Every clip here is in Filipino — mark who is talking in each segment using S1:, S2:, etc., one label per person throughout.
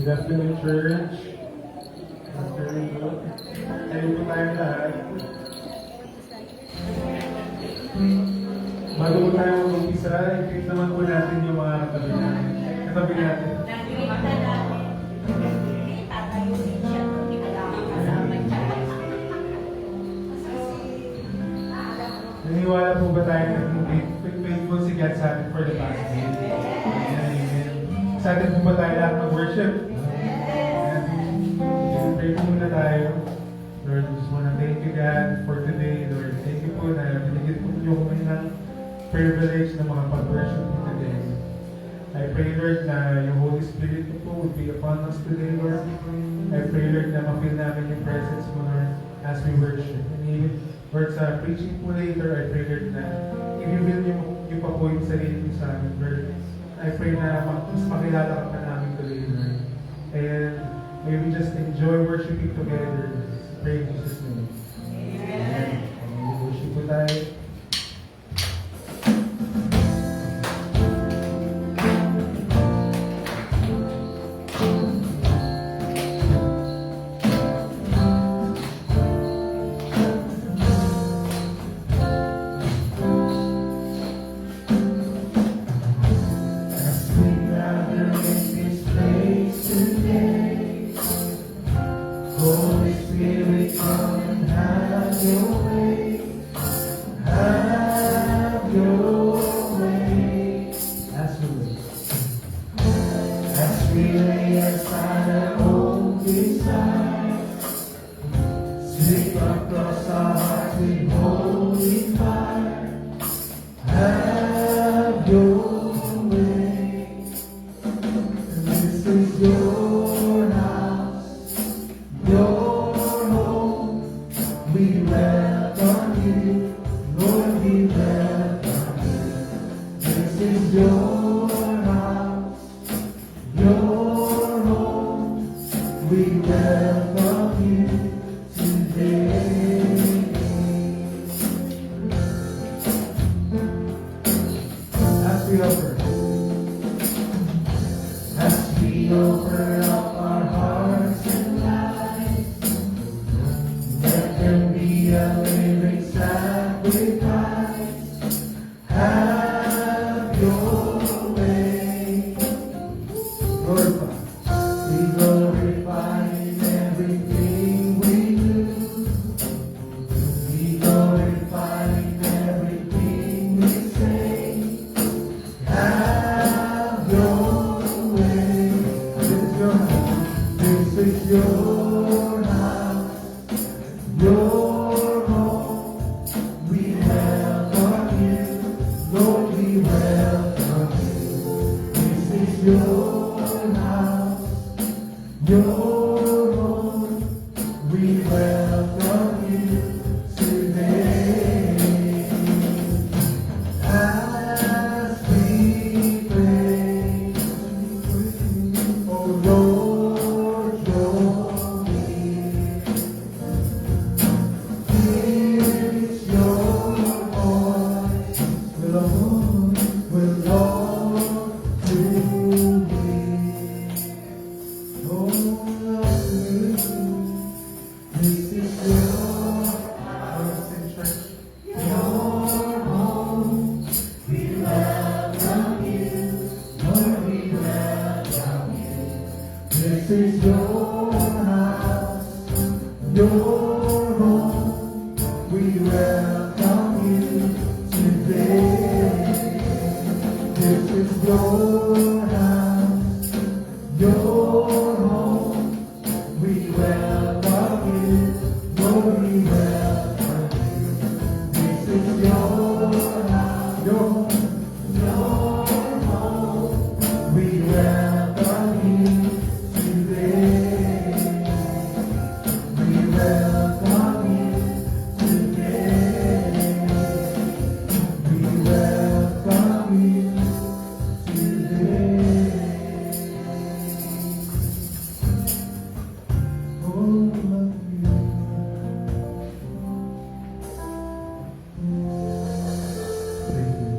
S1: Good afternoon, church. Afternoon. Ayun po tayo lahat. Bago po tayo mag-umpisa, i-greet naman po natin yung mga katabi natin. Katabi natin. Naniwala po ba tayo na faithful si God sa atin for the past day? Amen. Sa atin po ba tayo lahat mag-worship? Pray po muna tayo. Lord, we just want to thank you, God, for today. Lord, thank you po na binigyan po niyo kami ng privilege na makapag-worship po today. I pray, Lord, na yung Holy Spirit po would be upon us today, Lord. I pray, Lord, na ma-feel namin yung presence mo, Lord, as we worship. And even, Lord, sa preaching po later, I pray, Lord, na i-reveal niyo pa po yung sarili mo sa amin, Lord. I pray na mas makilala ka pa namin today, Lord. And may we just enjoy worshiping together pray in Jesus' name. Amen. Worship po tayo.
S2: Holy Spirit, come and have your way. Have your way. As we lay aside our own desires, sweep across our hearts with holy fire. Have your way. This is your house, your home. We welcome you, Lord, we welcome you. This is your house, your home. We welcome you today.
S1: As we offer.
S2: As we open up our hearts and lives, let them be a living sacrifice. Have your way.
S1: Glorify.
S2: Be glorified in everything we do. Be glorified in everything we say. Have your way.
S1: This is your house.
S2: This is your house, your home. We welcome you, Lord, we welcome you. This is your house, your home. We welcome you today. As we pray, oh Lord, you're near. It's your voice, Lord, will all to me. Oh Lord, this is your house and church, your home. We welcome you, Lord, we welcome you. This is your house, your home. We welcome you today. This is your house, your home. We welcome you, Lord, we welcome you. This is your house, your home. We welcome you today. We welcome you today. We welcome you today. Oh, love you.
S1: Thank you.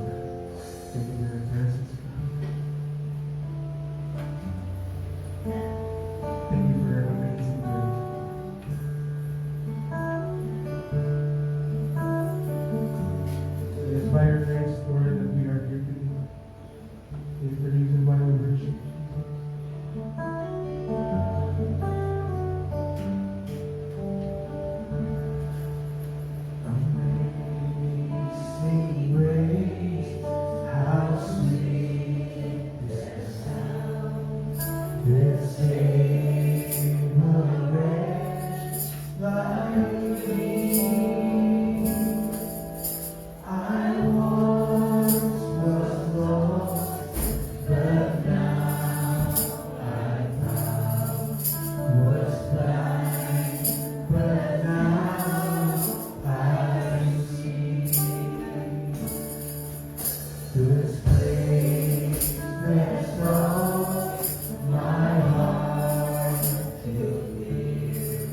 S1: Thank you for your presence, God. Thank you for your amazing grace. It is by your grace, Lord, that we are here today. It is the reason why we worship you.
S2: Amazing grace, how sweet the sound that saved a wretch like me. I once was lost, but now I found. Was blind, but now I see. This place that brought my heart to live.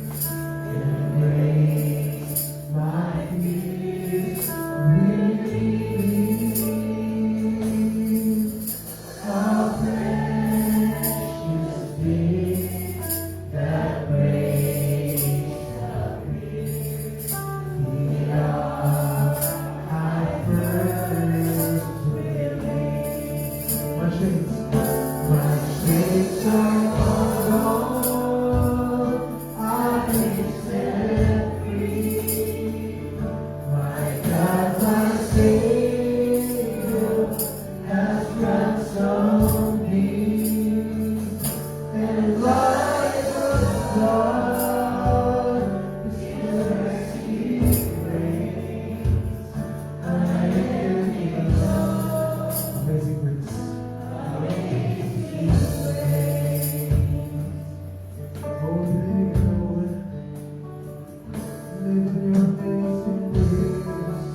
S2: live in your amazing grace.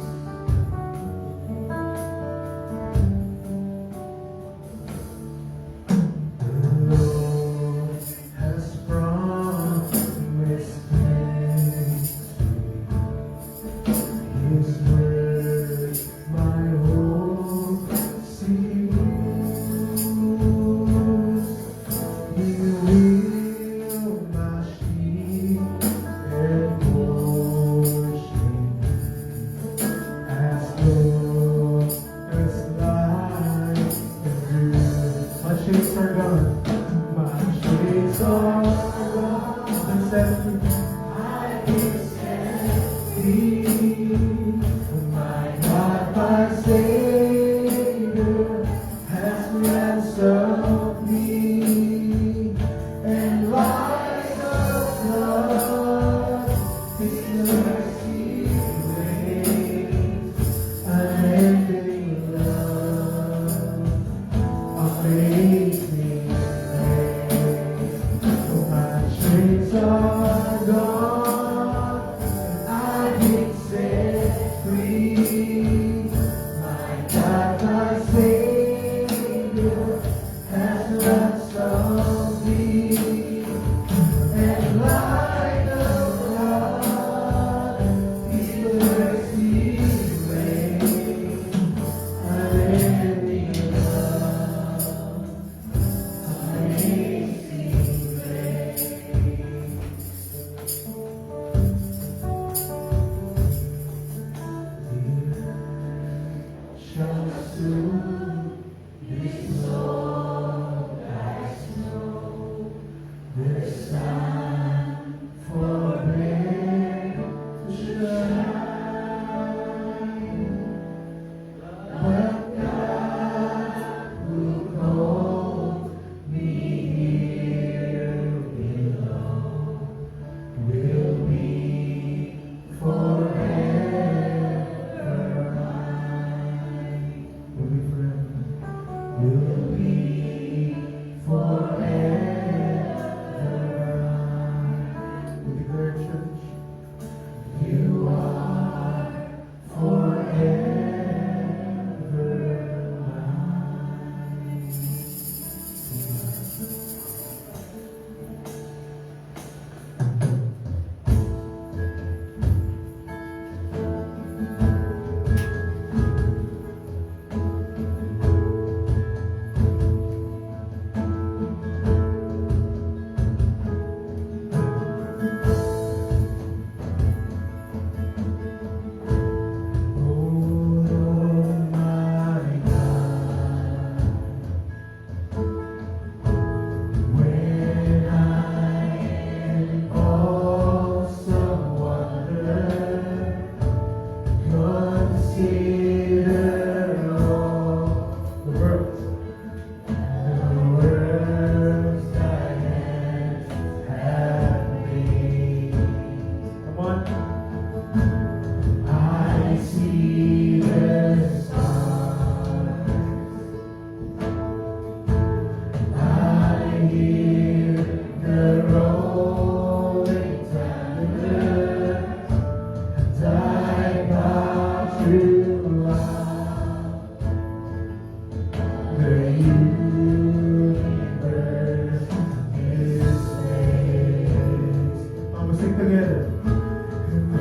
S2: The Lord has promised grace. His word, my hope, secures. He will my shield and portion. As long as life endures. My shades are gone. My shades are gone. And set free. I is set free. My God, my Savior, has ransomed me. And like a flood, His mercy reigns. Unending love, amazing grace. My chains are gone, and I've been set free. My God, my Savior, has ransomed me. And like a flood, His mercy reigns. Unending love, amazing grace. Shall soon be snow as snow. There's time for rain to shine. But God will hold me here below. Will be forever mine. Will be forever. Will be forever mine. We declare, church, you are forever mine. Oh Lord, my God, when I in awesome wonder consider all the works thy hands have made. Come on. I see the stars, I hear the rolling thunder, thy power throughout the universe is made. We'll sing together.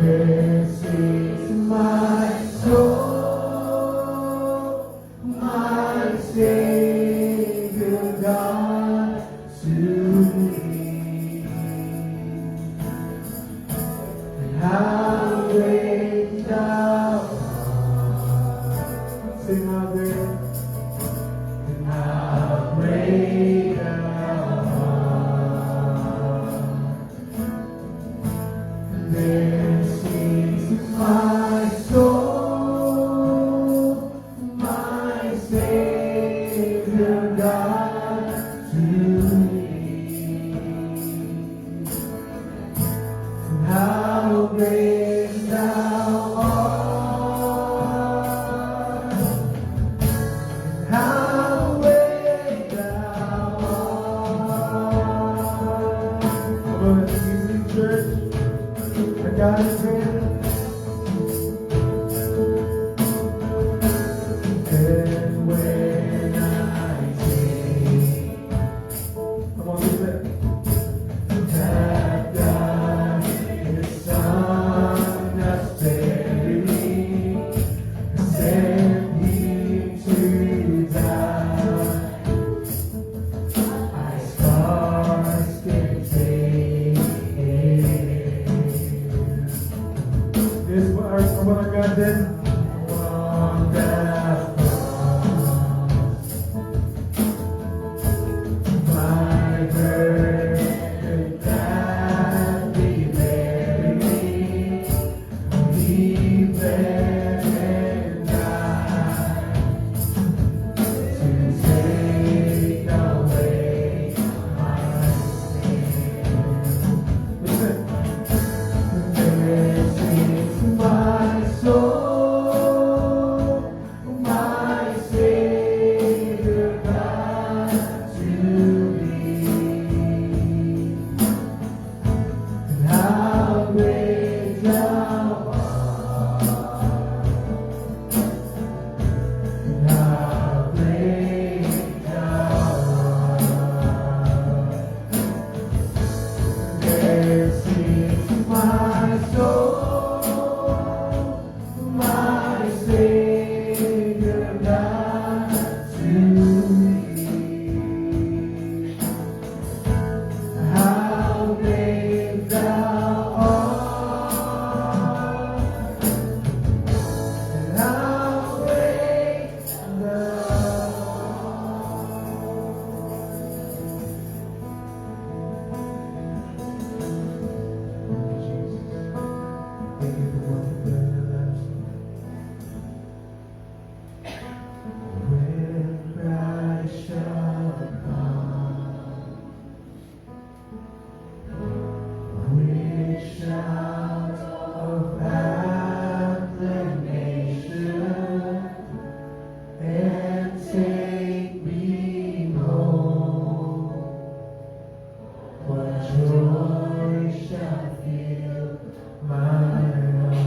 S2: This is my soul, my Savior God to thee. And how great thou art. Sing how great. And how great thou art. This is my soul, my Savior God to thee. And how great thou art, and how great thou art. Come on, let's sing, church. God is great. And when I see, come on, sing it. That God is Son has saved me, sent Him to die. My scars can take it. This is what our God did. On that cross, my burden gladly bearing, He bled and died to take away my sin. Listen. This is my soul, my Savior God to thee. And how great thou art, and how great thou art. This is my soul, my Savior God to thee. How great thou art, and how great thou Thank you for what you've done in our lives. When Christ shall come, with shout of acclamation, and take me home, what joy shall fill my heart.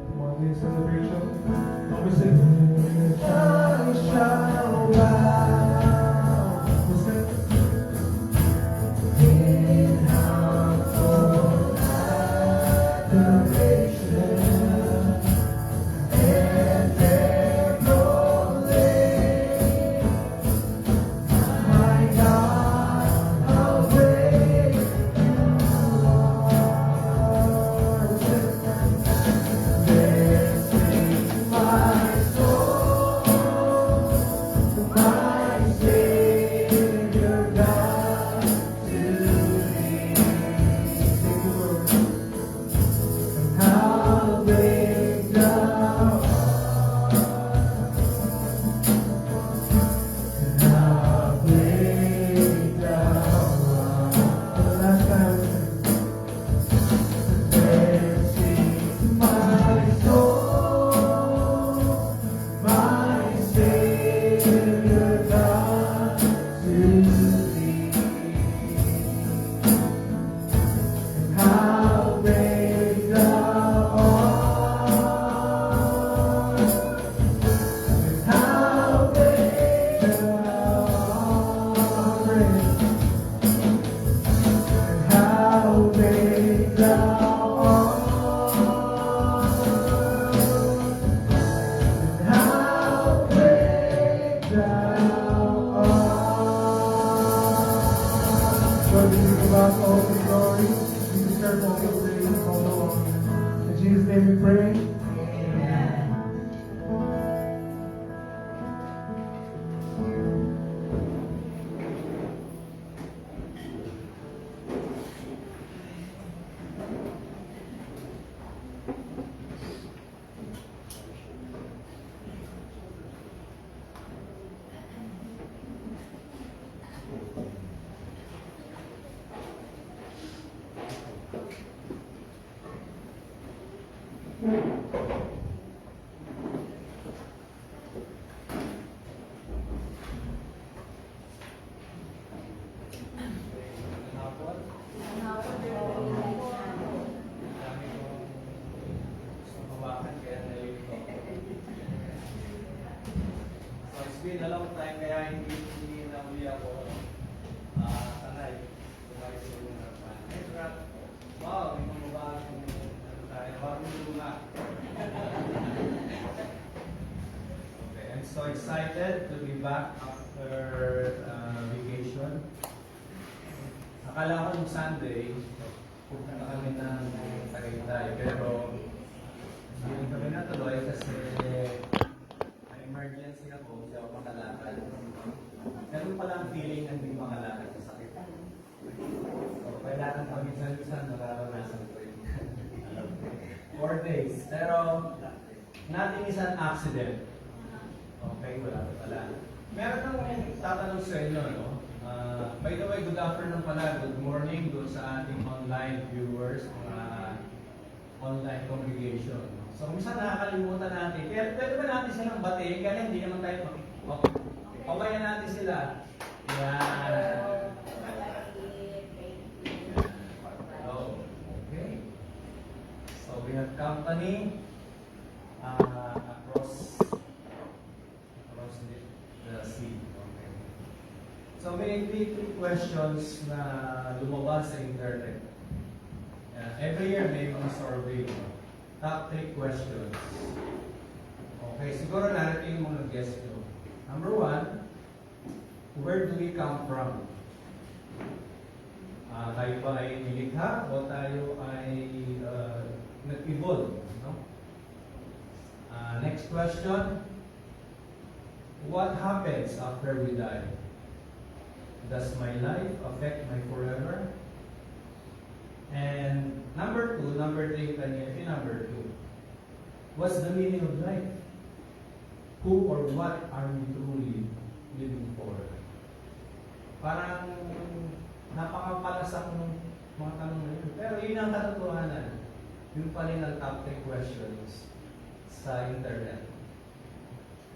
S2: Come on, lead celebration. Come on, sing. I shall bow. Listen. In humble adoration, and there proclaim, my God, how great thou art. This is my soul, my Savior God to thee. Sing the word. How great thou art, and how great thou art. For the last time, this is my soul, my Savior God to thee. And how great thou art, and how great thou art, and how great thou art, and how great thou art. Lord, we give you back all the glory. You deserve all the praise, all the honor. In Jesus' name we pray. Amen.
S3: so excited to be back after vacation. Akala ko yung Sunday, punta na kami ng Tagaytay, pero hindi rin kami natuloy kasi may emergency ako, hindi ako makalakad. Ganun pala ang feeling ng hindi makalakad sa sakit. So, kailangan paminsan-minsan nararanasan ko yun. 4 days. Pero, nothing is an accident. Okay, wala pa pala. Meron akong tatanong sa inyo, no? By the way, good afternoon pala, good morning doon sa ating online viewers, mga online congregation. So, minsan nakakalimutan natin. Kaya pwede ba natin silang batiin? Kaya hindi naman tayo pabayan natin sila. Yan. Oh, okay. So, we have company across the sea. Okay. So, may 3 questions na lumabas sa internet. Every year may mga survey. Top 3 questions. Okay, siguro narating yung mga guest nyo. Number 1, where do we come from? Tayo ba ay nilikha o tayo ay nag-evolve? No? Next question, what happens after we die? Does my life affect my forever? And number 3, number 2. What's the meaning of life? Who or what are we truly living for? Parang napakapalasak ng mga tanong na yun. Pero yun ang katotohanan. Yun pa rin ang top 3 questions sa internet.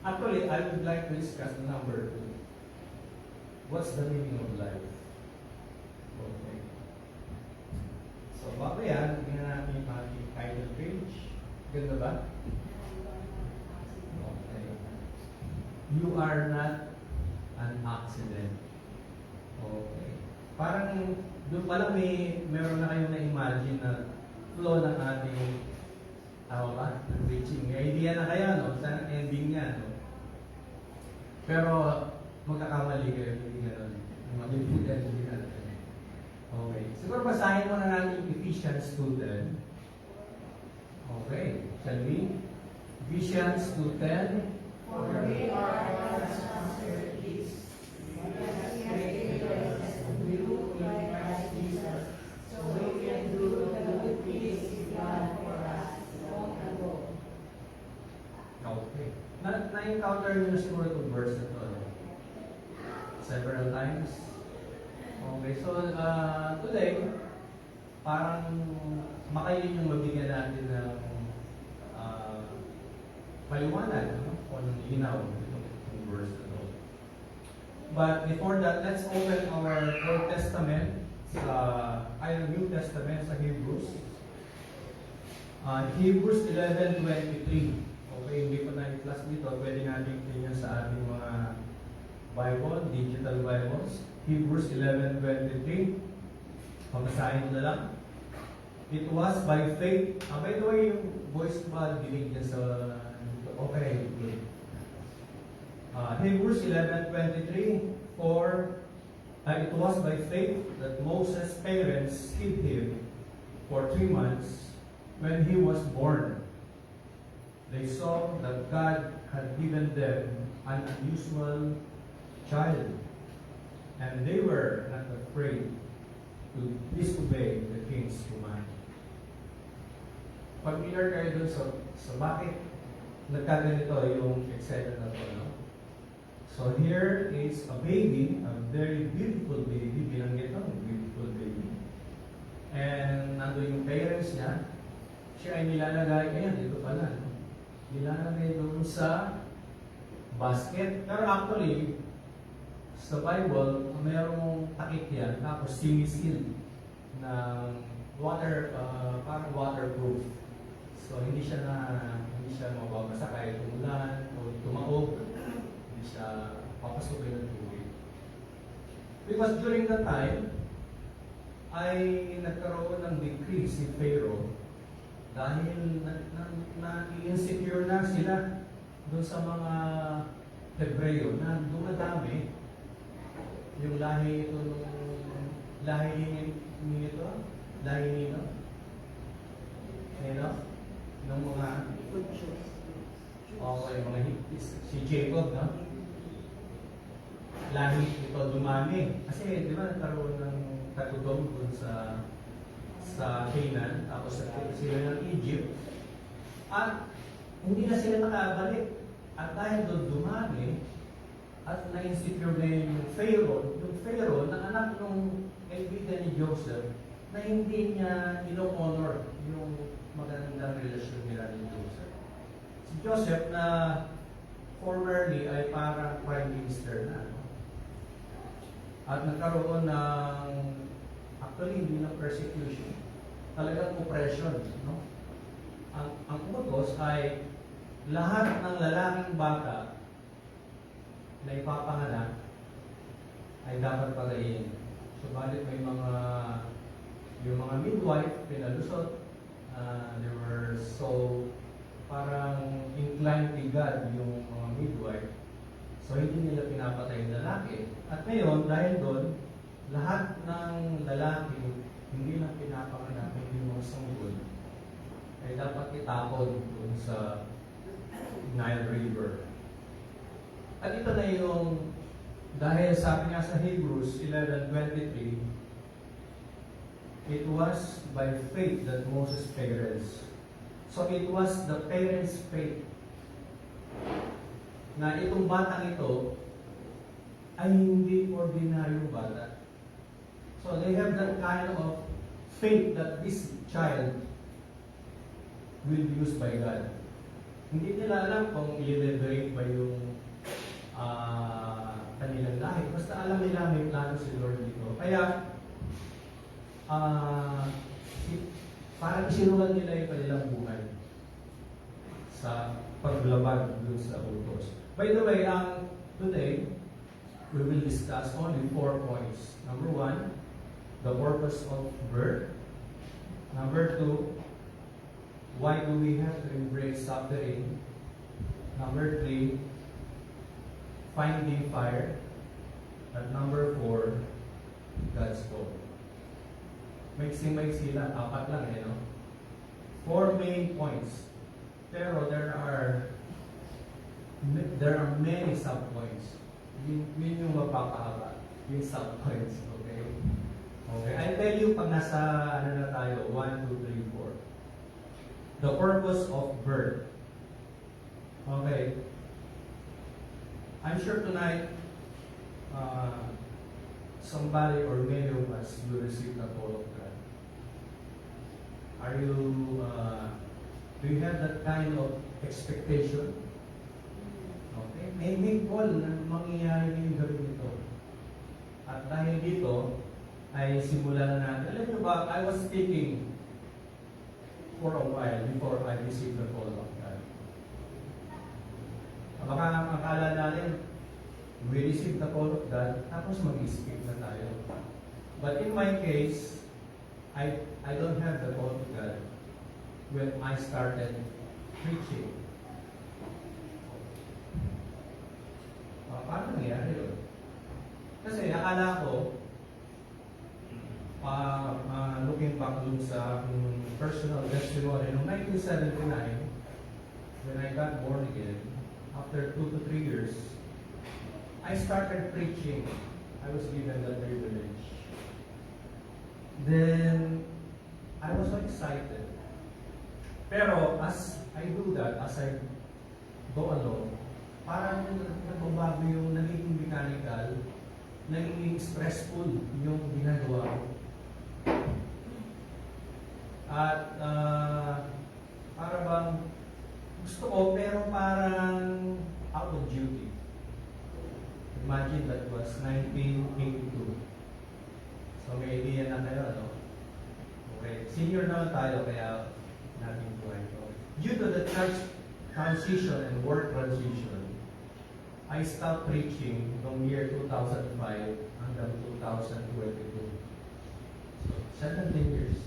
S3: Actually, I would like to discuss number 2. What's the meaning of life? Okay. So, bago yan, tingnan natin yung ating title page. Ganda ba? Okay. You are not an accident. Okay. Parang, doon pala meron na kayong na-imagine na flow ng ating, tama ba? Reaching. May idea na kayo, no? Sa ending niya, no? Pero, magkakamali kayo, hindi gano'n. Mag-iputan, hindi gano'n. Okay. Siguro basahin mo na natin Ephesians 2:10. Okay. Shall we? Ephesians 2:10.
S4: For we are God's masterpiece. You in Christ Jesus, so we can do the good things God for us long ago.
S3: Okay. Na-encounter nyo siguro itong verse na ito. Several times. Okay, so today, parang makailin yung mabigyan natin ng paliwanag, no? O ng linaw itong verse na ito. But before that, let's open our Old Testament New Testament sa Hebrews. Hebrews 11:23. Okay, hindi pa na i-class dito. Pwede natin tingnan sa ating mga Bible, digital Bibles. Hebrews 11:23. Pagkasahin mo na lang. It was by faith. By the way, yung voice ba dinig niya sa... Okay, good. Hebrews 11:23. It was by faith that Moses' parents hid him for 3 months when he was born. They saw that God had given them an unusual child, and they were not afraid to disobey the king's command. Familiar kayo dun sa bakit nagkaganito yung excited na to, no? So here is a baby, a very beautiful baby, binanggit ng beautiful baby. And nando yung parents niya, siya ay nilalagay, ayan, dito pala, no? Nilalagay doon sa basket. Pero actually, sa Bible, mayroong takip yan, tapos sinisil ng water, parang waterproof. So hindi siya mababasa kahit umulan o tumaog, hindi siya papasukin ng tubig. Because during that time, ay nagkaroon ng decree si Pharaoh dahil na-insecure na sila doon sa mga Hebreo na dumadami yung lahi ito nung lahi nino, ng mga mga hippies, si Jacob, no? Lahi ito dumami. Kasi, di ba, nagkaroon ng katutong dun sa Canaan, tapos sila ng Egypt, at hindi na sila nakabalik. At dahil doon dumami, at na-insecure na yung Pharaoh na anak ng kaibigan ni Joseph, na hindi niya ino-honor yung magandang relasyon nila ni Joseph. Si Joseph na formerly ay parang prime minister na. No? At nagkaroon ng, actually hindi ng persecution, talagang oppression. No? Ang utos ay lahat ng lalaking bata na ipapanganak ay dapat pagayin. Subalit may yung mga midwife pinalusot, they were so parang inclined to God yung mga midwife. So hindi nila pinapatay yung lalaki. At ngayon, dahil doon, lahat ng lalaki hindi lang pinapanganak, hindi mga sanggol, ay dapat itapon dun sa Nile River. At ito na yung, dahil sabi nga sa Hebrews 11:23, it was by faith that Moses perished. So it was the parents' faith na itong batang ito ay hindi ordinaryong bata. So they have that kind of faith that this child will be used by God. Hindi nila alam kung i-liberate ba yung kanilang lahi. Basta alam nila may plano si Lord dito. Kaya, parang isinulan nila yung kanilang buhay sa paglaban dun sa utos. By the way, today, we will discuss only 4 points. Number 1, the purpose of birth. Number 2, why do we have to embrace suffering? Number 3, finding fire. At number 4, God's hope. Maiksi lang, 4 lang no? 4 main points. Pero there are many sub-points. Yun yung mapapahaba. Yung sub-points, okay? Okay, I'll tell you pag nasa, na tayo, 1, 2, 3, 4. The purpose of birth. Okay. I'm sure tonight, somebody or many of us will receive the call of God. Are you, do you have that kind of expectation? Okay. May call na mangyayari yung gawin ito. At dahil dito, ay simulan na natin. Alam niyo ba, I was speaking for a while before I received the call of God. Baka akala natin, we received the call of God, tapos mag-speak na tayo. But in my case, I don't have the call of God when I started preaching. Paano nangyari yun? Kasi akala ko, looking back dun sa personal testimony, noong 1979, when I got born again, after 2 to 3 years, I started preaching. I was given that privilege. Then, I was so excited. Pero, as I do that, as I go along, parang nagbabago yung nagiging mechanical, nagiging stressful yung ginagawa ko. At para bang gusto ko pero parang out of duty. Imagine that was 1982. So may idea na kayo, ano? Okay. Senior naman tayo kaya natin buhay ko. Due to the church transition and work transition, I stopped preaching from year 2005 hanggang 2022. So, 17 years.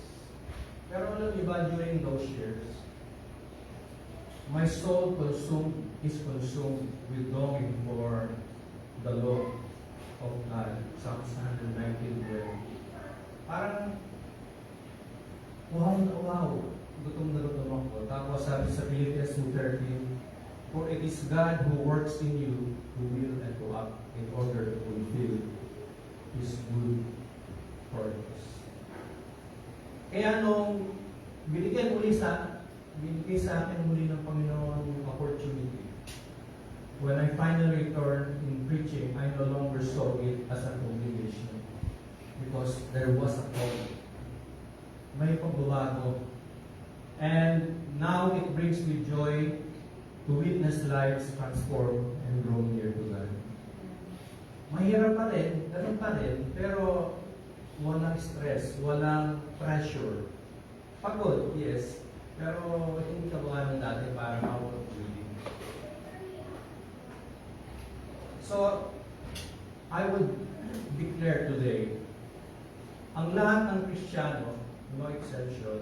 S3: Pero alam niyo ba, during those years, My soul is consumed with longing for the law of God. Psalms 119:12. Parang, wow na wow. Gutom na gutom ako. Tapos sabi sa Philippians 2:13, for it is God who works in you, who will and to act in order to fulfill His good purpose. Kaya nung binigay sa akin muli ng Panginoon yung opportunity, when I finally returned in preaching, I no longer saw it as an obligation because there was a call. May pagbabago. And now it brings me joy to witness lives transform and grow near to God. Mahirap pa rin, ganun pa rin, pero walang stress, walang pressure. Pagod, yes, pero hindi ka bukanan natin para out of reading. So, I would declare today, ang lahat ng Kristiyano, no exception,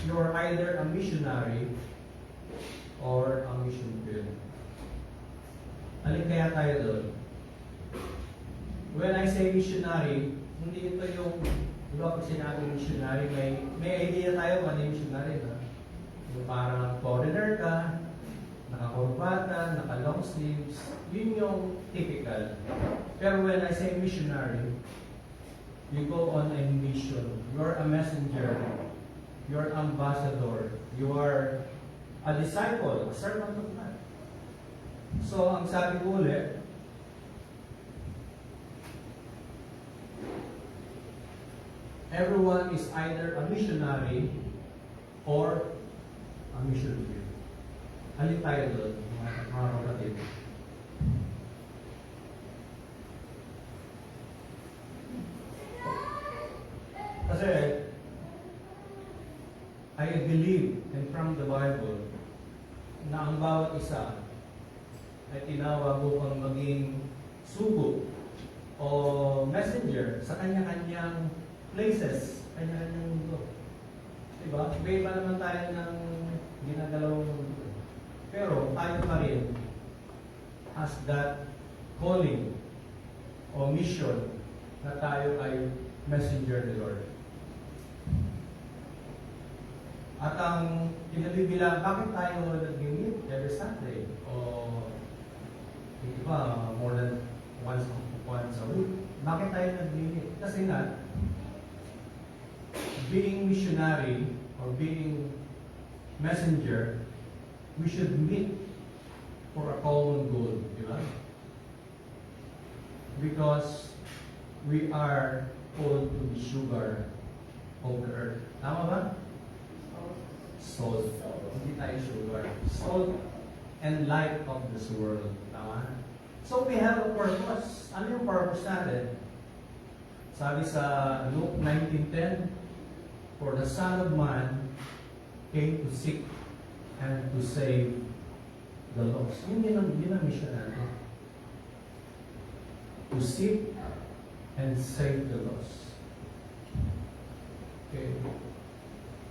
S3: you are either a missionary or a mission field. Alin kaya tayo doon? When I say missionary, hindi ito yung, di ba pag sinabi missionary, may idea tayo kung ano yung missionary, no? Yung parang foreigner ka, naka-corbata, naka-long sleeves, yun yung typical. Pero when I say missionary, you go on a mission. You're a messenger. You're ambassador. You are a disciple, a servant of God. So, ang sabi ko ulit, everyone is either a missionary or a mission field. Alin tayo doon, mga kapatid? Kasi, I believe, and from the Bible, na ang bawat isa ay tinawag upang maging sugo o messenger sa kanya-kanyang places, kanya-kanyang mundo. Diba? Iba naman tayo ng ginagalawang mundo. Pero tayo pa rin has that calling o mission na tayo ay messenger ni Lord. At ang pinabibilang, bakit tayo nag-meet every Sunday? O hindi ba, more than once a week? Bakit tayo nag-meet? Kasi nga, being missionary or being messenger, we should meet for a common goal, di ba? Because we are called to be sugar of the earth. Tama ba? Salt. Hindi tayo sugar. Salt and light of this world. Tama? So we have a purpose. Ano yung purpose natin? Sabi sa Luke 19:10, for the Son of Man came to seek and to save the lost. Yun ang mission natin. To seek and save the lost. Okay.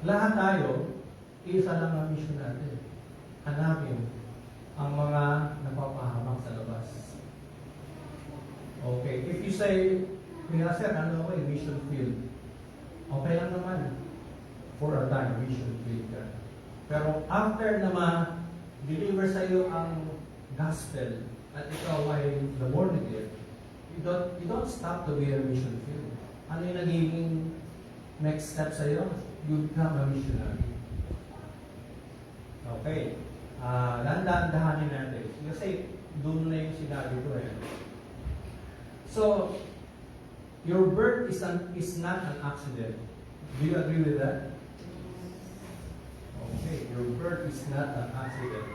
S3: Lahat tayo, isa lang ang mission natin. Hanapin ang mga napapahamak sa labas. Okay. If you say, Kuya Sir, ano ako yung mission field? Okay lang naman. For a time, mission field ka. Pero after na ma-deliver sa iyo ang gospel at ikaw ay the born again, you don't stop to be a mission field. Ano yung nagiging next step sa iyo? You become a missionary. Okay. Dahan-dahanin natin. Kasi doon na yung sinabi ko eh. So, your birth is not an accident. Do you agree with that? Okay, your birth is not an accident.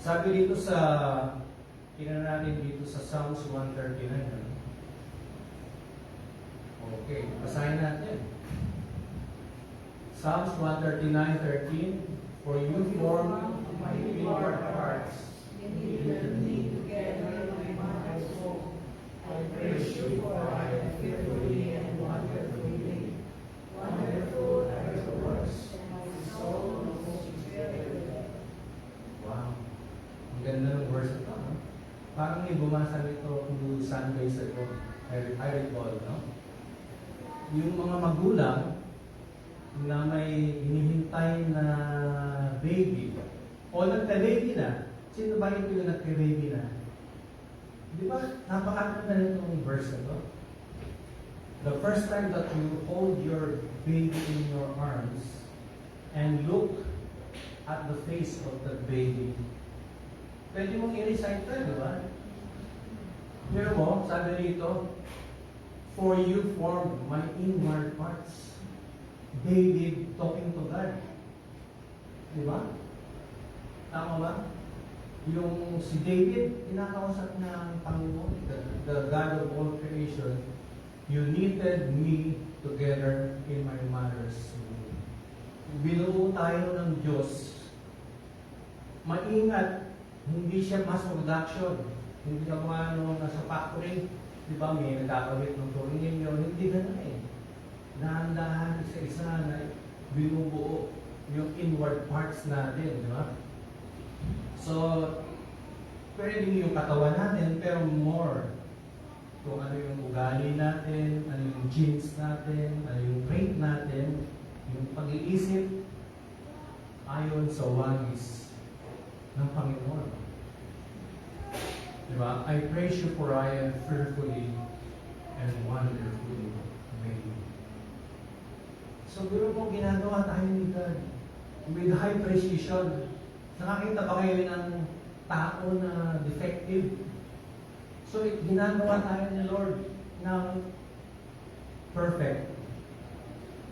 S3: Sabi dito sa, tingnan natin dito sa Psalms 139. Okay, basahin natin. Psalms 139:13, for you formed my inward parts.
S4: You knitted me together in my mother's womb. I praise you, for I am fearfully and wonderfully made. Wonderful are your works,
S3: kami bumasa nito 2 Sundays ago. I recall, no? Yung mga magulang na may hinihintay na baby o nagka-baby na. Sino ba yung nagka-baby na? Di ba? Napakaganda nitong verse na to. The first time that you hold your baby in your arms and look at the face of the baby, pwede mong i-recite ka, di ba? Hear mo, sabi rito, for you formed my inward parts. David talking to God. Di ba? Tama ba? Yung si David, kinakausap niya ang Panginoon, the God of all creation. You knitted me together in my mother's womb. Binuo tayo ng Diyos. Maingat, hindi siya mass production. Hindi ka mga nasa factory. Di ba, may nagkakawit ng tornilyo. Hindi ganun eh. Dahan-dahan, isa-isa na binubuo yung inward parts natin. Di ba? So, pwede yung katawan natin, pero more. Kung ano yung ugali natin, ano yung genes natin, ano yung trait natin, yung pag-iisip, ayon sa wagis ng Panginoon. Diba? I praise you for I am fearfully and wonderfully made. So, biro mo ginagawa tayo ni God with high precision. Nakakita ba kayo ng tao na defective? So, ginagawa tayo ni Lord ng perfect.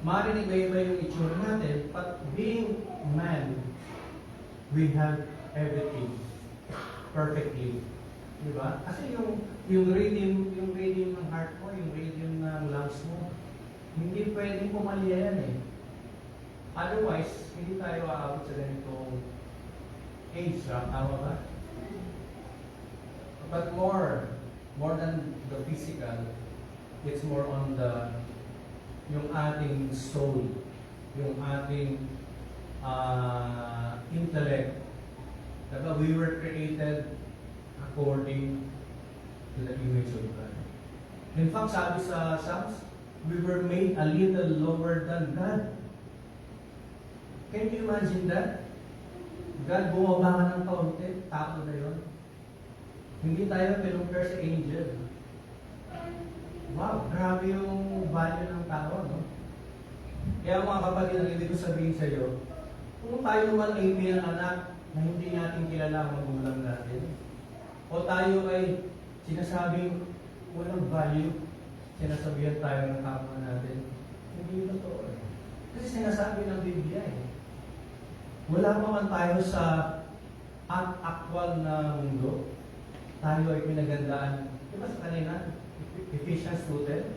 S3: Marinig ba iba yung itsura natin, but being man, we have everything perfectly. Diba? Kasi yung rhythm ng heart mo, yung rhythm ng lungs mo, hindi pwedeng pumalya yan eh. Otherwise, hindi tayo aabot sa ganitong age, tama ba? But more than the physical, it's more on yung ating soul, yung ating intellect. Diba? We were created according to the image of God. In fact, sabi sa Psalms, we were made a little lower than God. Can you imagine that? God, bumaba ka ng kaunti, tao na yun. Hindi tayo pinumpare sa angel. Wow, grabe yung value ng tao, no? Kaya mga kapatid, ang ibig ko sabihin sa iyo, kung tayo man ay anak na hindi natin kilala ang magulang natin, o tayo ay sinasabing walang value, sinasabihan tayo ng kapwa natin, hindi totoo eh. Kasi sinasabi ng Biblia eh. Wala pa man tayo sa aktwal na mundo, tayo ay pinagandaan. Diba sa kanina, Ephesians 2:10,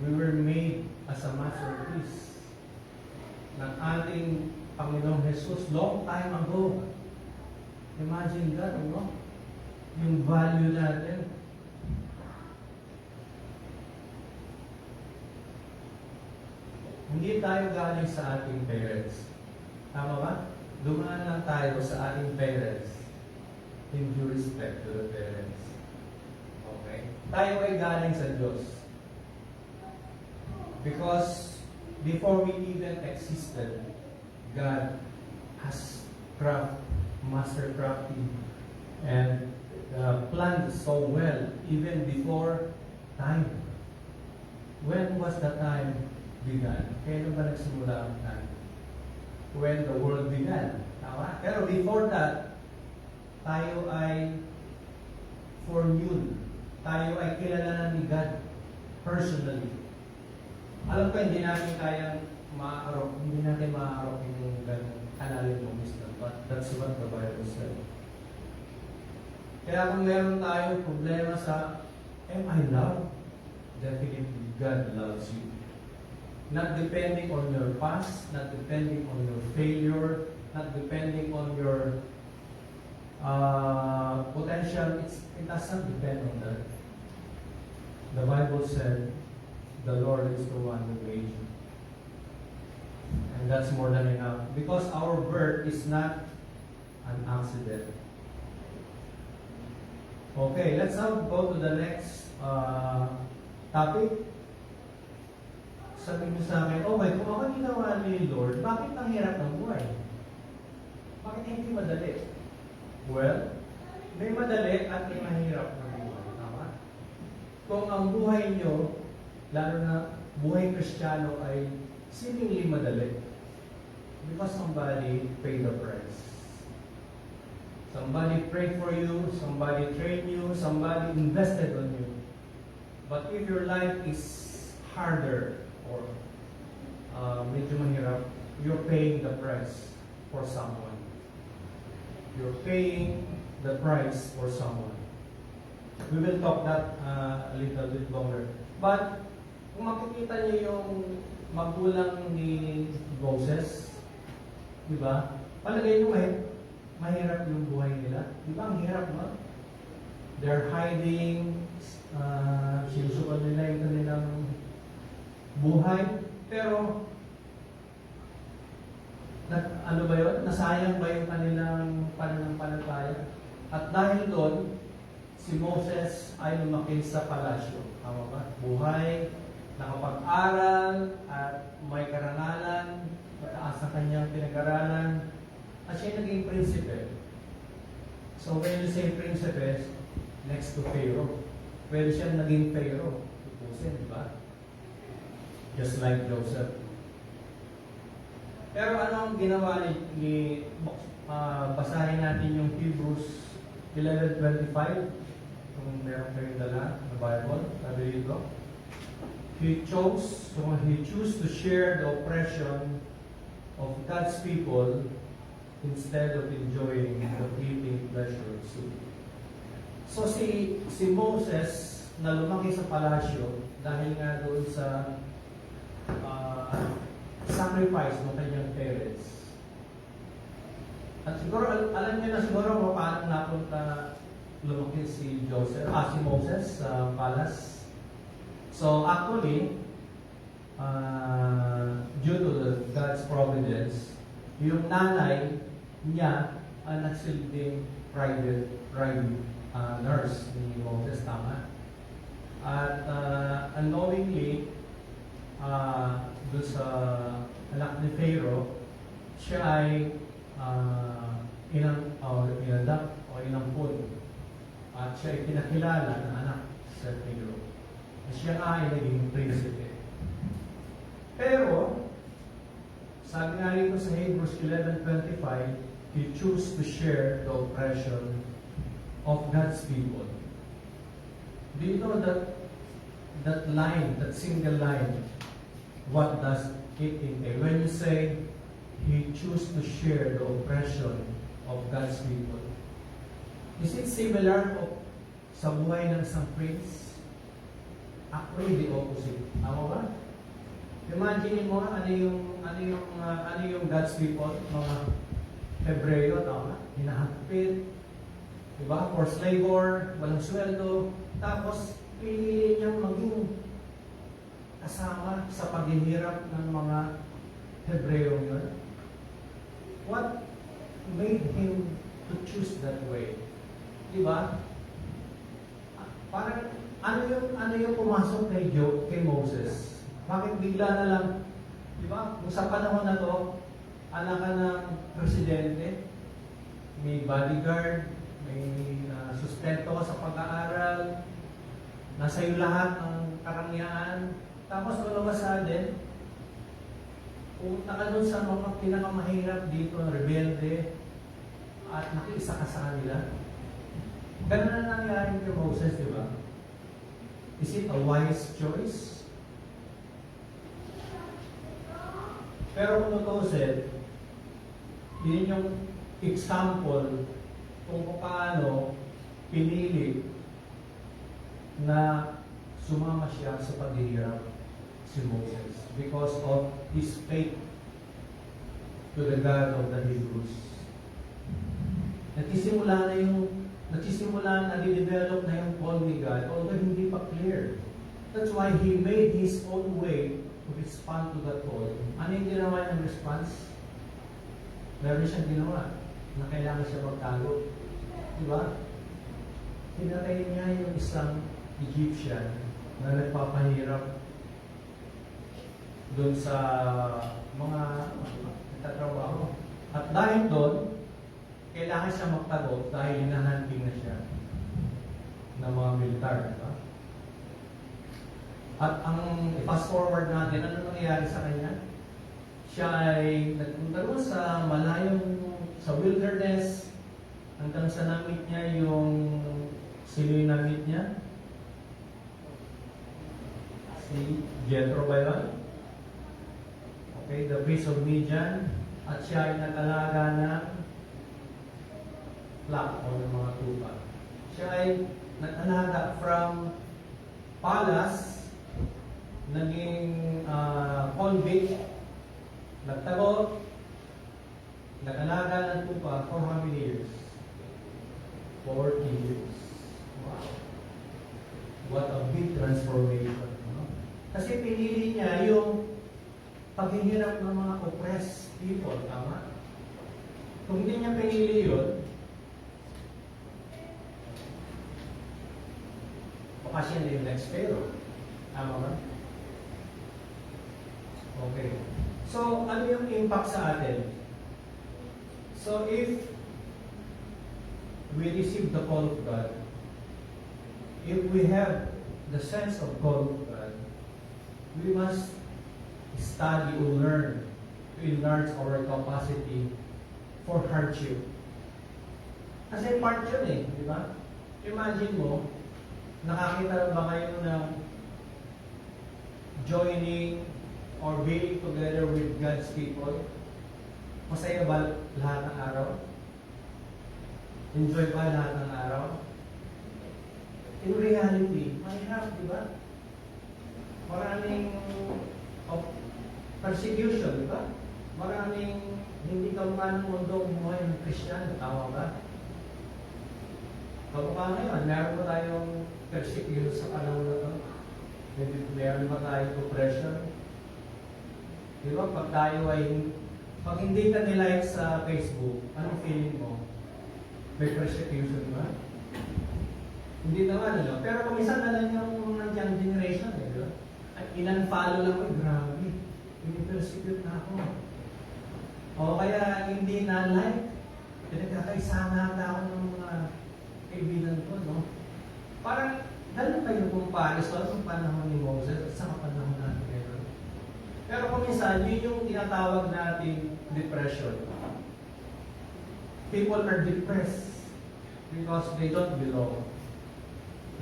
S3: we were made as a masterpiece ng ating Panginoong Jesus long time ago. Imagine that, no? Yung value natin. Hindi tayo galing sa ating parents. Tama ba? Dumaan lang tayo sa ating parents in due respect to the parents. Okay? Tayo ay galing sa Diyos. Because before we even existed, God has master crafted and planned so well even before time. When was the time began? Kailan ba nagsimula ang time? When the world began. Tama? Pero before that, tayo ay foreknown. Tayo ay kilala ni God personally. Alam ko, hindi natin kayang maaarok, hindi natin maaarok yung kanalin mo, Mr. But that's what the Bible said. Kaya kung meron tayong problema sa, am I loved? Definitely, God loves you. Not depending on your past, not depending on your failure, not depending on your potential. It does not depend on that. The Bible said, the Lord is the one who made you. And that's more than enough. Because our birth is not an accident. Okay, let's now go to the next topic. Sabi niyo sa akin, okay, kung ako ginawa ni Lord, bakit ang hirap ng buhay? Bakit hindi madali? Well, may madali at may mahirap na buhay. Tama? Kung ang buhay niyo, lalo na buhay Kristiyano ay seemingly madali, because somebody paid the price. Somebody prayed for you, somebody trained you, somebody invested on you. But if your life is harder or medyo mahirap, you're paying the price for someone. You're paying the price for someone. We will talk that a little bit longer. But kung makikita niyo yung magulang ni Moses, di ba? Palagay niyo mahirap yung buhay nila. Di ba? Ang hirap, no? They're hiding, sinusukan nila yung kanilang buhay. Pero, ano ba yun? Nasayang ba yung kanilang pananampalataya? At dahil doon, si Moses ay lumaki sa palasyo. Tama ba? Buhay, nakapag-aral, at may karangalan, mataas na kanyang pinag-aralan, at siya naging prinsipe. So when you say prinsipe, next to Pharaoh, pwede siya naging Pharaoh. Tupusin, di ba? Just like Joseph. Pero ano ang ginawa ni basahin natin yung Hebrews 11:25, kung meron kayong dala na Bible, sabi dito. He chose to share the oppression of God's people instead of enjoying the fleeting pleasures. So si Moses na lumaki sa palasyo dahil nga doon sa sacrifice ng kanyang parents. At siguro, alam niyo na siguro kung paano napunta lumaki si Moses sa palace. So actually, due to God's providence, yung nanay niya ang nagsilbing private nurse ni Moses, tama? At unknowingly, doon sa anak ni Pharaoh, siya ay inanak o inampun. At siya ay pinakilala na anak sa Pharaoh. At siya ay naging prinsipe. Pero, sabi nga rito sa Hebrews 11:25, he chose to share the oppression of God's people. Do you know that line, that single line, what does it entail? When you say, he chose to share the oppression of God's people, is it similar sa buhay ng isang prince? Actually, the opposite. Tama ba? Imagine mo, ano yung God's people, mga Hebreo, tama? Hinahagpit, diba? Forced labor, walang sweldo, tapos pili niyang maging kasama sa paghihirap ng mga Hebreo yun. What made him to choose that way? Diba? Parang, ano yung pumasok kay Moses? Bakit bigla na lang, di ba? Kung sa panahon na to, anak ka ng presidente, may bodyguard, may sustento ka sa pag-aaral, nasa iyo lahat ng karangyaan, tapos all of a sudden, pumunta ka dun sa mga pinakamahirap dito, rebelde, at nakiisa ka sa kanila. Ganun na nangyari kay Moses, di ba? Is it a wise choice? Pero kung tutusin, yun yung example kung paano pinili na sumama siya sa paghihirap si Moses because of his faith to the God of the Hebrews. Nagsisimula na di-develop na yung call ni God, although hindi pa clear. That's why he made his own way to respond to that call. Ano yung ginawa niyang response? Meron siyang ginawa na kailangan siya magtago. Diba? Pinatay niya yung isang Egyptian na nagpapahirap doon sa mga nagtatrabaho. At dahil doon, kailangan siya magtago dahil hinahanting na siya ng mga militar. Diba? At ang fast forward natin, ano nangyayari sa kanya? Siya ay nagpunta doon sa malayong, sa wilderness, hanggang sa namit niya yung, sino yung namit niya? Si Jethro ba yun? Okay, the priest of Midian. At siya ay nag-alaga ng flock o ng mga tupa. Siya ay nag-alaga from palace, naging convict, nagtago, nag-alaga ng tupa for how many years? 40 years. Wow. What a big transformation. No? Kasi pinili niya yung paghihirap ng mga oppressed people, tama? Kung hindi niya pinili yun, baka siya na yung next Pharaoh. Tama ba? Okay. So, ano yung impact sa atin? So, if we receive the call of God, if we have the sense of call of God, we must study or learn to enlarge our capacity for hardship. Kasi part yun eh, di ba? Imagine mo, nakakita ba kayo ng joining or being together with God's people? Masaya ba lahat ng araw? Enjoy ba lahat ng araw? In reality, mahirap, di ba? Maraming persecution, di ba? Maraming hindi kamukha ng mundo buhay ng Kristiyano, tama ba? Kamukha ngayon, meron ba tayong persecution sa panahon na ito? Meron ba tayong oppression? Di ba? Pag hindi ka nilike sa Facebook, anong feeling mo? May persecution ba? Hindi naman, ano? Pero kung minsan na lang yung nandiyan generation, eh, di ba? At inan-follow lang ko, grabe. Persecute na ako. O kaya hindi na-like. Pinagkakaisama na ako ng mga kaibigan ko, no? Parang, ganun pa yung comparison sa panahon ni Moses at sa panahon natin ngayon. Pero kung minsan, yun yung tinatawag natin depression. People are depressed because they don't belong.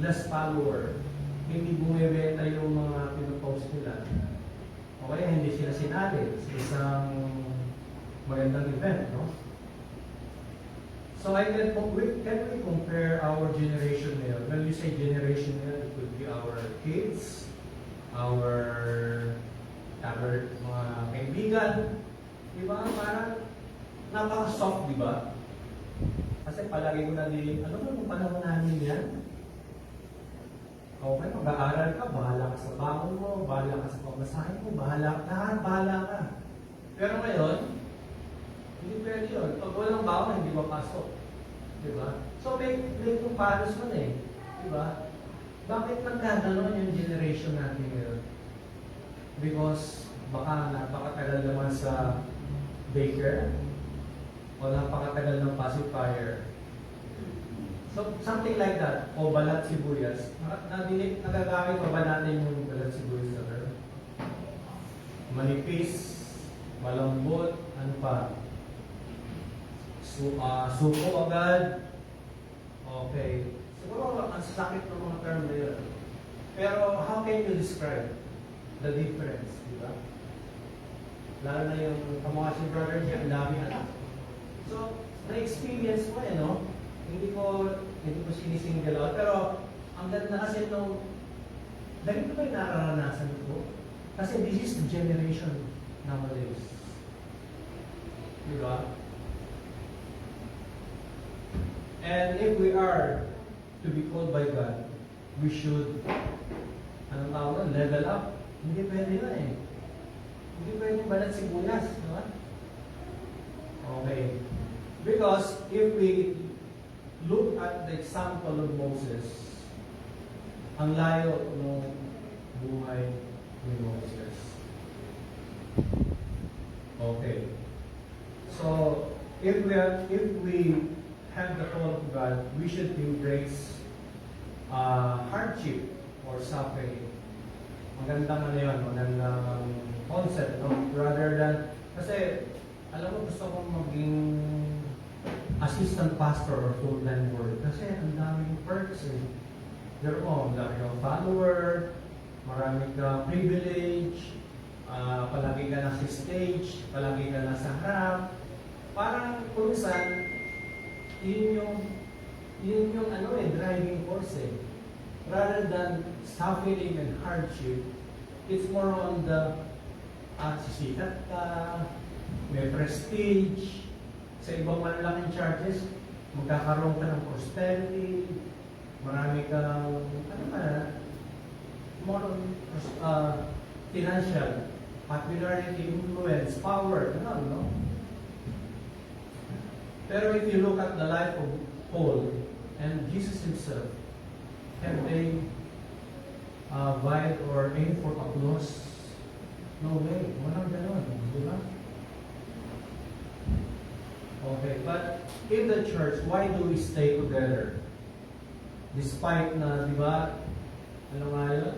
S3: Less follower. Hindi bumibenta yung mga pinopost nila. O kaya hindi sila sinali sa isang magandang event, no? So can we compare our generation ngayon? When you say generation ngayon, it could be our kids, our mga kaibigan, di ba? Parang napaka-soft, di ba? Kasi palagi ko nalilin, ano ba kung panahon namin yan? Okay, mag-aaral ka, bahala ka sa bangon mo, bahala ka sa pamasahin mo, bahala ka. Pero ngayon, hindi pwede yun. Pag walang bangon, hindi mapasok. Diba? So may comparison eh. Diba? Bakit nagkaganon yung generation natin ngayon? Because baka napakatagal naman sa baker o napakatagal ng pacifier. So, something like that. O balat sibuyas. Nagagamit pa ba natin yung balat sibuyas na term? Manipis, malambot, ano pa? Suko agad. Okay. Siguro ang sakit ng mga term na yun. Pero how can you describe the difference? Diba? Lalo na yung kamukha si brother niya, ang dami anak. So, na-experience mo eh, no? Hindi ko sinisingle out. Pero, ang ganda kasi nung, dahil ko ba yung nararanasan ko? Kasi this is the generation nowadays. Diba? And if we are to be called by God, we should, anong tawag na, level up. Hindi pwede yun eh. Hindi pwede balat sibuyas. Diba? Okay. Because if we look at the example of Moses, ang layo ng buhay ni Moses. Okay. So, if we have the call of God, we should embrace hardship or suffering. Magandang ano yun, magandang concept, no? Rather than, kasi, alam mo, gusto kong maging assistant pastor or full-time work kasi ang daming perks eh. Pero ang dami kang follower, marami kang privilege, palagi ka na sa stage, palagi ka na sa harap. Parang kung yun yung ano eh, driving force eh. Rather than suffering and hardship, it's more on the sisikat ka, may prestige, sa ibang malalaking charges, magkakaroon ka ng prosperity, marami kang, more on financial, popularity, influence, power, no? Pero if you look at the life of Paul and Jesus himself, have they vied or aimed for applause? No way. Walang ganon. Di ba? Okay, but in the church, why do we stay together? Despite na, di ba, ano nga yun?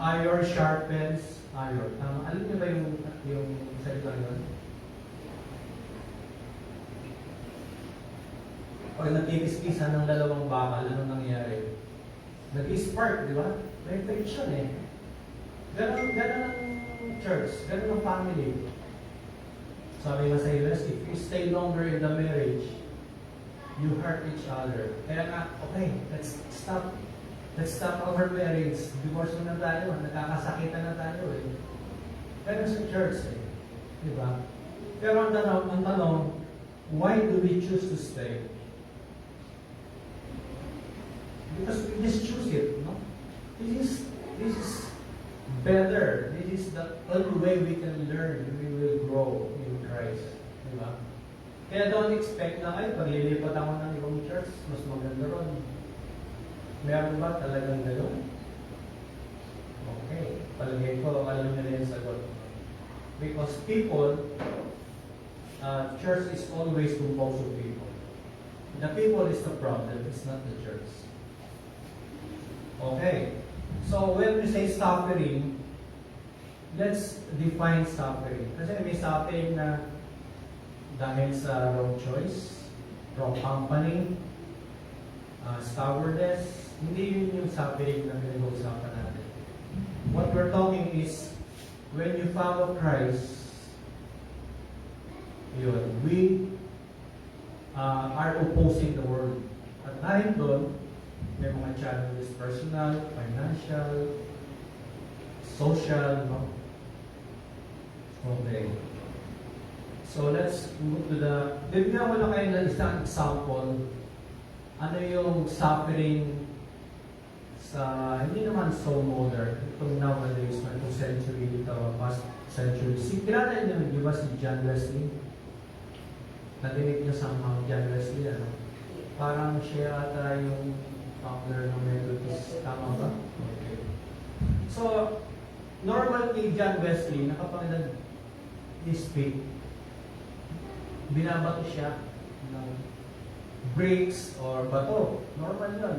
S3: Iron sharpens iron. Alam niyo ba yung salita yun? Pag nagkikis-kisan ng dalawang bakal, anong nangyayari? Nag-spark, di ba? May friction eh. Ganun ang church, ganun ang family. Sabi nga sa US, if you stay longer in the marriage, you hurt each other. Kaya nga, okay, let's stop our marriage. Divorce na tayo, nakakasakitan na tayo eh. Ganun sa church eh. Di ba? Pero ang tanong, why do we choose to stay? Because we just choose it, no? This is better. This is the only way we can learn. We will grow in Christ. Diba? Kaya don't expect na, ay, paglilipat ako ng ibang church, mas maganda ron. Meron ba talagang gano'n? Okay. Palagay ko, alam niyo na yung sagot. Because people, church is always composed of people. The people is the problem, it's not the church. Okay. So when we say suffering, let's define suffering. Kasi may suffering na dahil sa wrong choice, wrong company, stubbornness. Hindi yun yung suffering na pinag-uusapan natin. What we're talking is, when you follow Christ, we are opposing the world. At dahil doon, may mga challenges, personal, financial, social, no? Okay. So let's move to bibigyan ko lang kayo ng isang example. Ano yung suffering sa, hindi naman so modern, itong nowadays, itong century, ito, past century. Kilala niyo, di ba si John Wesley? Nadinig niyo sa John Wesley, ano? Parang siya ata yung founder ng Methodist. Tama ba? Okay. So, normally John Wesley, kapag nag-speak, binabato siya ng bricks or bato. Normal yun.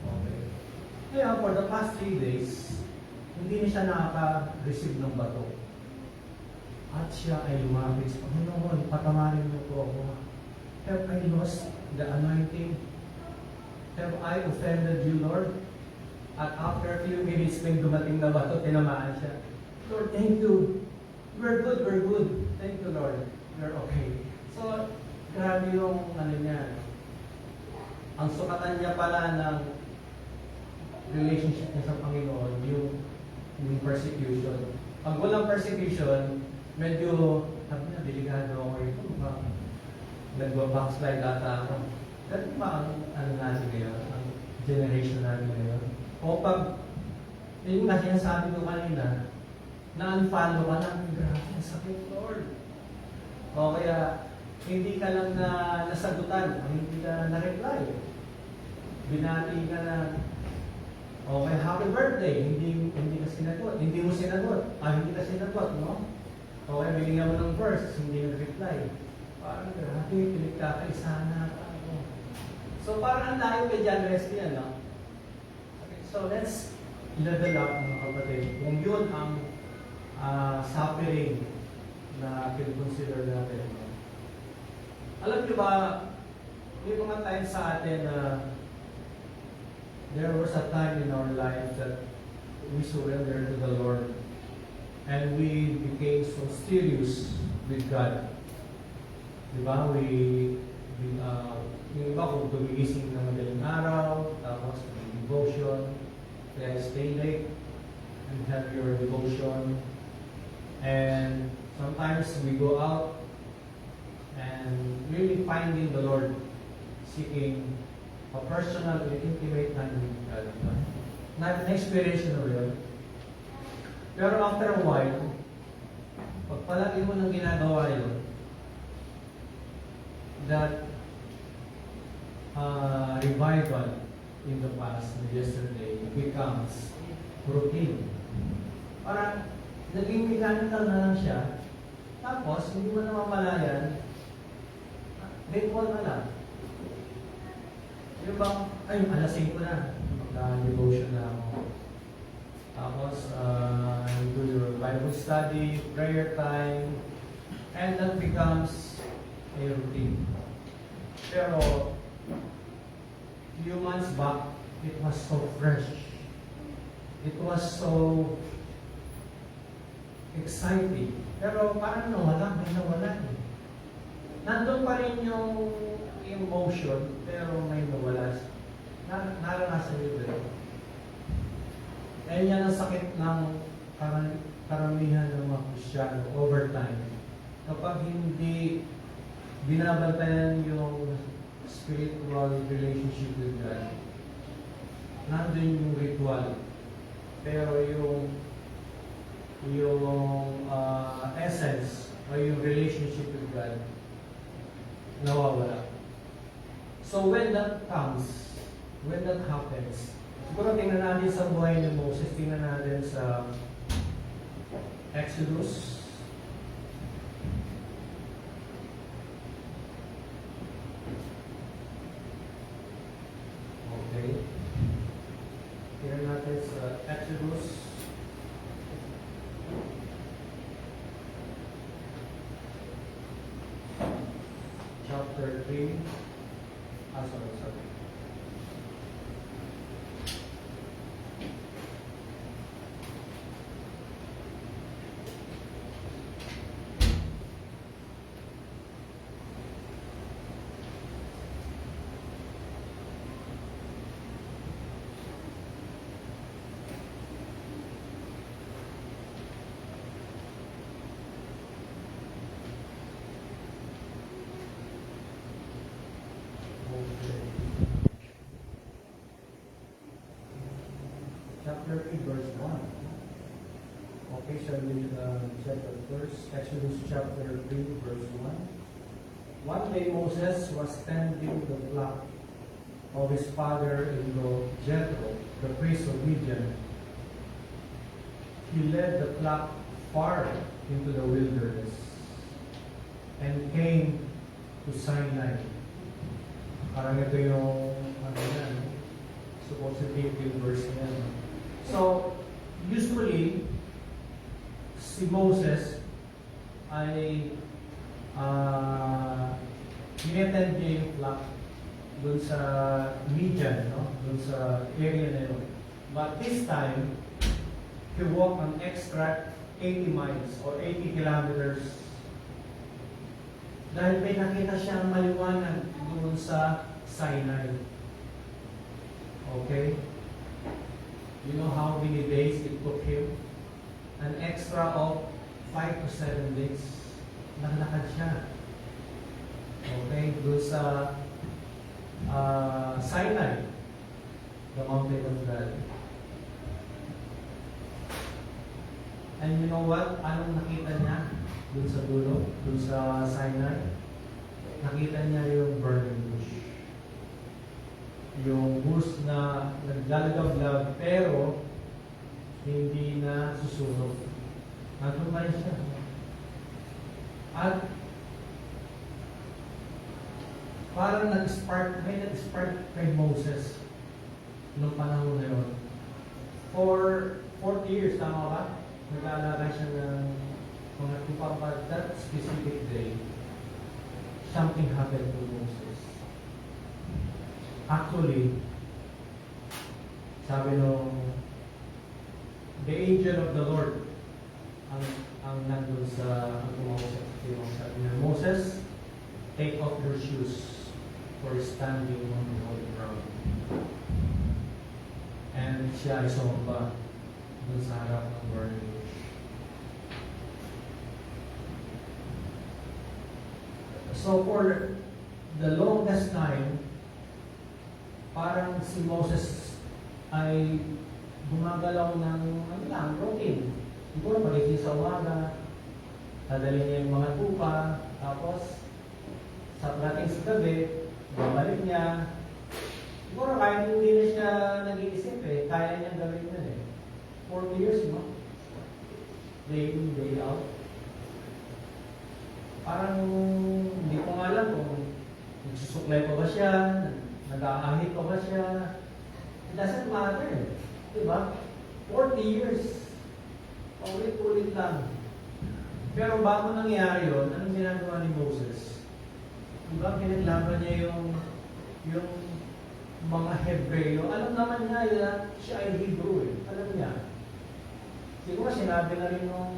S3: Okay. Kaya for the past 3 days, hindi niya siya nakaka-receive ng bato. At siya ay lumapit sa Panginoon, patamarin mo po ako. Have I lost the anointing? Have I offended you, Lord? At after a few minutes, may dumating na bato, tinamaan siya. Lord, thank you. We're good. Thank you, Lord. We're okay. So, grabe yung niya. Ang sukatan niya pala ng relationship niya sa Panginoon, yung persecution. Pag walang persecution, medyo, sabi na, delikado ako ito. Nagbabackslide ata ako. Ganun ba ang natin ngayon? Ang generation natin ngayon? O pag, yun nga sinasabi ko kanina, na-unfollow ka na, grabe, ang sakit, Lord. O kaya, hindi ka lang na nasagutan, hindi ka na-reply. Binati ka na, okay, happy birthday, hindi ka sinagot, hindi mo sinagot, hindi ka sinagot, no? Okay, binigyan mo ng verse, hindi nag-reply. Parang grabe, pinagkakaisahan na ako. So parang ang layo kay John Wesley, no? Okay, so let's level up, mga kapatid. Kung yun ang suffering na consider natin. No? Alam niyo ba, may mga times sa atin na there was a time in our life that we surrendered to the Lord and we became so serious with God. Diba? Yung iba kung gumigising ng madaling araw, tapos may devotion, kaya stay late and have your devotion. And sometimes we go out and really finding the Lord, seeking a personal and intimate time with God. Na-experience na yun. Pero after a while, pag palagi mo nang ginagawa yun, that revival in the past, yesterday, becomes routine. Parang naging mechanical na lang siya, tapos hindi mo na mamalayan, ritual na lang. Yung bang, ay, alas 5 na, magka-devotion na ako. Tapos, you do your Bible study, prayer time, and that becomes a routine. Pero, few months back, it was so fresh. It was so exciting. Pero parang nawala, may nawala eh. Nandun pa rin yung emotion, pero may nawala. Naranasan nyo ba? Eh yan ang sakit ng karamihan ng mga Kristyano over time. Kapag hindi binabantayan yung spiritual relationship with God, nandun yung ritual. Pero yung essence o yung relationship with God nawawala. So when that comes, when that happens, siguro tingnan natin sa buhay ni Moses, tingnan natin sa Exodus. Okay. Tingnan natin sa Exodus. Chapter 3. Sorry. Chapter 3, verse 1. Okay, shall we check the verse? Exodus chapter 3, verse 1. One day Moses was tending the flock of his father-in-law Jethro, the priest of Midian. He led the flock far into the wilderness and came to Sinai. Parang ito yung supposedly yung verse niya. So, usually, si Moses ay tinetend niya yung flock dun sa Midian, no? Dun sa area na yun. But this time, he walked an extra 80 miles or 80 kilometers dahil may nakita siyang maliwanag doon sa Sinai. Okay? You know how many days it took him? An extra of 5 to 7 days. Naglakad siya. Okay? Doon sa Sinai, the mountain of God. And you know what? Anong nakita niya doon sa dulo? Doon sa Sinai? nakita niya yung burning bush. Yung bush na naglalagablab pero hindi na susunog. Nandun pa rin siya. At parang may nag-spark kay Moses noong panahon na yun. For 40 years, tama ba? Nag-aalaga siya ng mga tupang, but that specific day, something happened to Moses. Actually, sabi nung the angel of the Lord ang nandun sa sabi niya, Moses, take off your shoes for standing on the holy ground. And siya ay sumamba dun sa harap ng burning bush. So for the longest time, parang si Moses ay gumagalaw ng routine. Siguro pagising sa umaga, dadalhin niya yung mga tupa, tapos sa prating sa gabi, babalik niya. Siguro kahit hindi na siya nag-iisip kaya niyang gawin yun 40 years, no? Day in, day out. Parang hindi ko nga alam kung nagsusuklay pa ba siya, nag-aahit pa ba siya. It doesn't matter. Diba? 40 years. Paulit-ulit lang. Pero bago nangyari yun, anong ginagawa ni Moses? Diba? Pinaglaban niya yung mga Hebreo. Alam naman niya na siya ay Hebrew Alam niya. Siguro sinabi na rin yung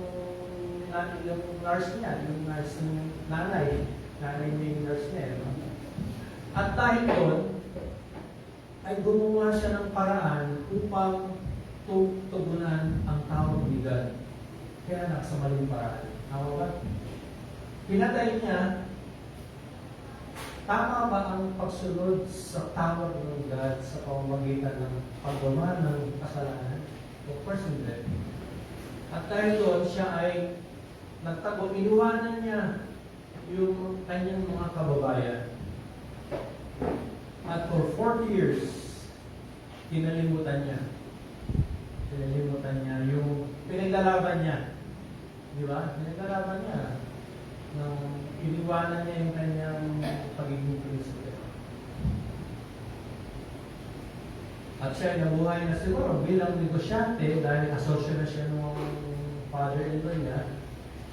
S3: nurse niya, yung nurse ng nanay niya yung nurse niya. No? At dahil doon, ay gumawa siya ng paraan upang tugunan ang taong bigat. Kaya nasa maling paraan. Tama ba? Pinatay niya. Tama ba ang pagsunod sa tawag ng God sa pamamagitan ng paggawa ng kasalanan? Of course, hindi. At dahil doon, siya ay nagtago. Iniwanan niya yung kanyang mga kababayan. At for 40 years, kinalimutan niya. Kinalimutan niya yung pinaglalaban niya. Di ba? Pinaglalaban niya. Nang iniwanan niya yung kanyang pagiging prinsipe. At siya ay nabuhay na siguro bilang negosyante dahil asosyo na siya ng father-in-law niya.